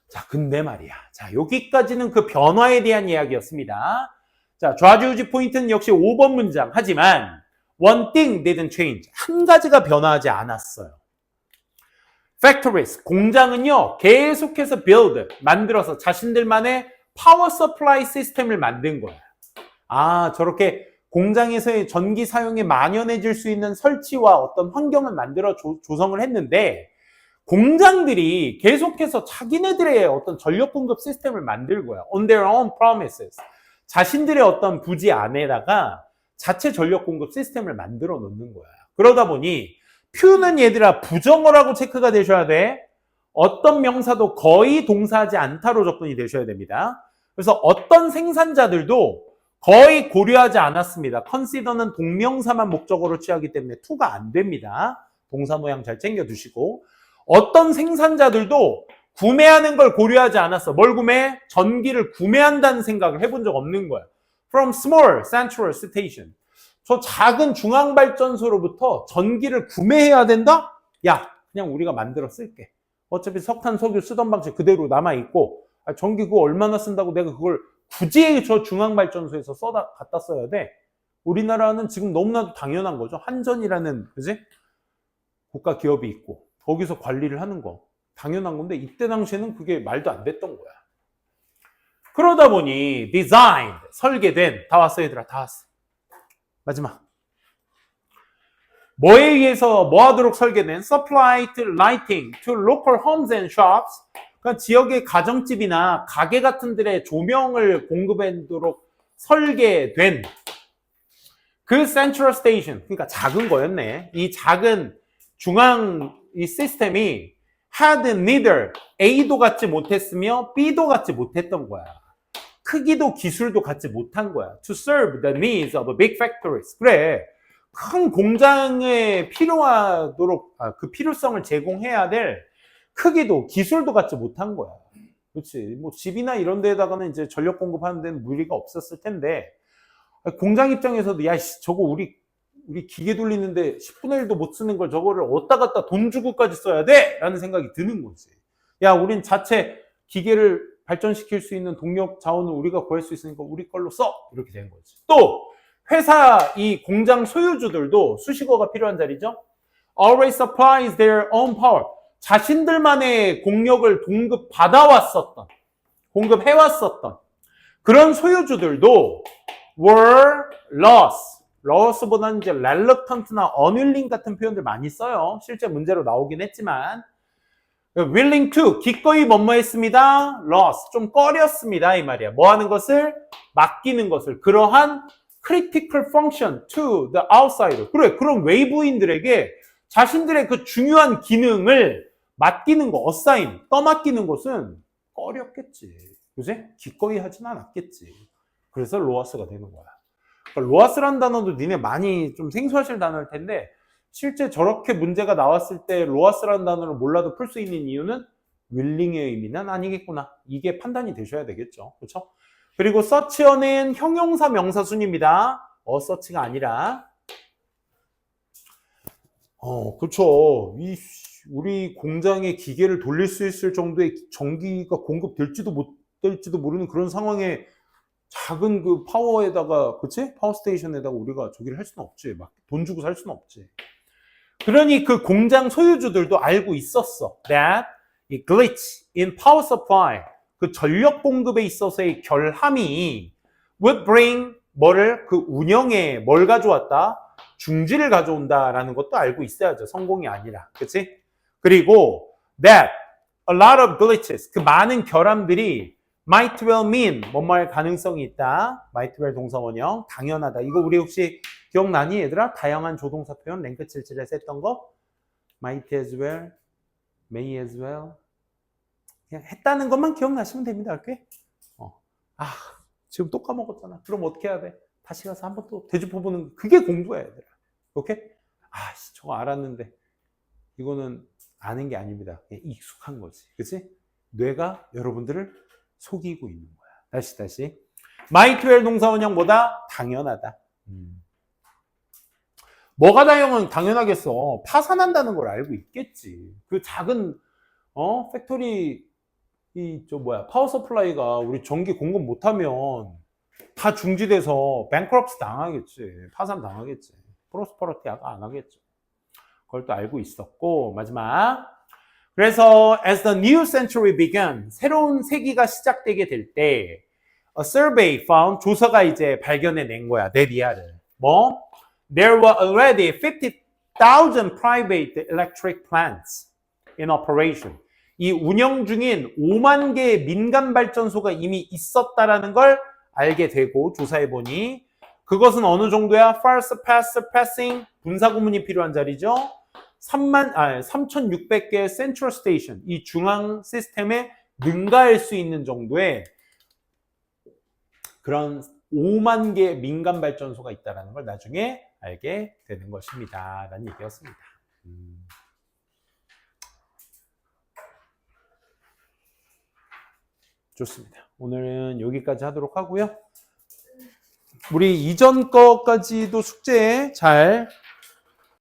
자, 근데 말이야. 자, 여기까지는 그 변화에 대한 이야기였습니다. 자, 좌지우지 포인트는 역시 5번 문장. 하지만 one thing didn't change. 한 가지가 변화하지 않았어요. factories, 공장은요, 계속해서 build, 만들어서 자신들만의 파워 서플라이 시스템을 만든 거야. 아, 저렇게 공장에서의 전기 사용이 만연해질 수 있는 설치와 어떤 환경을 만들어 조성을 했는데 공장들이 계속해서 자기네들의 어떤 전력 공급 시스템을 만들 거야. on their own premises. 자신들의 어떤 부지 안에다가 자체 전력 공급 시스템을 만들어 놓는 거야. 그러다 보니 Q는 얘들아 부정어라고 체크가 되셔야 돼. 어떤 명사도 거의 동사하지 않다로 접근이 되셔야 됩니다. 그래서 어떤 생산자들도 거의 고려하지 않았습니다. consider는 동명사만 목적어로 취하기 때문에 to가 안 됩니다. 동사 모양 잘 챙겨두시고 어떤 생산자들도 구매하는 걸 고려하지 않았어. 뭘 구매해? 전기를 구매한다는 생각을 해본 적 없는 거야. From small central station. 저 작은 중앙발전소로부터 전기를 구매해야 된다? 야, 그냥 우리가 만들어 쓸게. 어차피 석탄, 석유 쓰던 방식 그대로 남아있고 전기 그거 얼마나 쓴다고 내가 그걸 굳이 저 중앙발전소에서 갖다 써야 돼? 우리나라는 지금 너무나도 당연한 거죠. 한전이라는 그지? 국가 기업이 있고 거기서 관리를 하는 거 당연한 건데 이때 당시에는 그게 말도 안 됐던 거야. 그러다 보니 designed, 설계된, 다 왔어 얘들아, 다 왔어. 마지막. 뭐에 의해서 뭐 하도록 설계된? Supply to lighting to local homes and shops. 그러니까 지역의 가정집이나 가게 같은 데에 조명을 공급하도록 설계된 그 센트럴 스테이션, 그러니까 작은 거였네. 이 작은 중앙 이 시스템이 had neither A도 갖지 못했으며 B도 갖지 못했던 거야. 크기도 기술도 갖지 못한 거야. To serve the needs of big factories. 그래, 큰 공장에 필요하도록 그 필요성을 제공해야 될 크기도 기술도 갖지 못한 거야. 그렇지. 뭐 집이나 이런 데다가는 이제 전력 공급하는 데는 무리가 없었을 텐데 공장 입장에서도 야 저거 우리 기계 돌리는데 10분의 1도 못 쓰는 걸 저거를 어디다 갖다 돈 주고까지 써야 돼? 라는 생각이 드는 거지. 야 우린 자체 기계를 발전시킬 수 있는 동력 자원을 우리가 구할 수 있으니까 우리 걸로 써! 이렇게 된 거지. 또 회사 이 공장 소유주들도 수식어가 필요한 자리죠. Always supplies their own power. 자신들만의 공력을 공급해왔었던 그런 소유주들도 were loss보다는 이제 reluctant나 unwilling 같은 표현들 많이 써요. 실제 문제로 나오긴 했지만 willing to, 기꺼이 뭐뭐했습니다. loss, 좀 꺼렸습니다. 이 말이야. 뭐 하는 것을? 맡기는 것을. 그러한 critical function to the outsider. 그래, 그런 외부인들에게 자신들의 그 중요한 기능을 맡기는 거, assign, 떠맡기는 것은 꺼렸겠지. 그지? 기꺼이 하진 않았겠지. 그래서 로아스가 되는 거야. 그러니까 로아스라는 단어도 니네 많이 좀 생소하실 단어일 텐데 실제 저렇게 문제가 나왔을 때 로아스라는 단어를 몰라도 풀 수 있는 이유는 willing의 의미는 아니겠구나. 이게 판단이 되셔야 되겠죠. 그렇죠? 그리고 search는 형용사 명사순입니다. search가 아니라 그렇죠. 우리 공장에 기계를 돌릴 수 있을 정도의 전기가 공급될지도 못 될지도 모르는 그런 상황에 작은 그 파워에다가, 그치? 파워 스테이션에다가 우리가 저기를 할 수는 없지. 막 돈 주고 살 수는 없지. 그러니 그 공장 소유주들도 알고 있었어. That a glitch in power supply, 그 전력 공급에 있어서의 결함이 would bring 그 운영에 뭘 가져왔다? 중지를 가져온다라는 것도 알고 있어야죠. 성공이 아니라. 그치? 그리고 that a lot of glitches, 그 많은 결함들이 might well mean, 뭐뭐할 가능성이 있다. might well 동사원형, 당연하다. 이거 우리 혹시 기억나니 얘들아? 다양한 조동사 표현 랭크 77에서 했던 거? might as well may as well. 그냥 했다는 것만 기억나시면 됩니다. 이렇게. 지금 또 까먹었잖아. 그럼 어떻게 해야 돼? 다시 가서 한번 또 되짚어보는 그게 공부야, 얘들아. 오케이? 저거 알았는데 이거는 아는 게 아닙니다. 그냥 익숙한 거지. 그치? 뇌가 여러분들을 속이고 있는 거야. 다시. might well 동사원형보다 당연하다. 뭐가 당연하겠어? 파산한다는 걸 알고 있겠지. 그 작은 팩토리 파워 서플라이가 우리 전기 공급 못하면 다 중지돼서 뱅크럽스 당하겠지. 파산 당하겠지. 프로스퍼러티아가 안 하겠죠. 그걸 또 알고 있었고, 마지막. 그래서 as the new century began, 새로운 세기가 시작되게 될 때 a survey found, 조사가 이제 발견해낸 거야, 네디아를. There were already 50,000 private electric plants in operation. 이 운영 중인 5만 개의 민간 발전소가 이미 있었다라는 걸 알게 되고 조사해보니 그것은 어느 정도야? far surpassing 분사 구문이 필요한 자리죠. 3,600개의 센트럴 스테이션, 이 중앙 시스템에 능가할 수 있는 정도의 그런 5만 개의 민간 발전소가 있다는 걸 나중에 알게 되는 것입니다. 라는 얘기였습니다. 좋습니다. 오늘은 여기까지 하도록 하고요. 우리 이전 거까지도 숙제 잘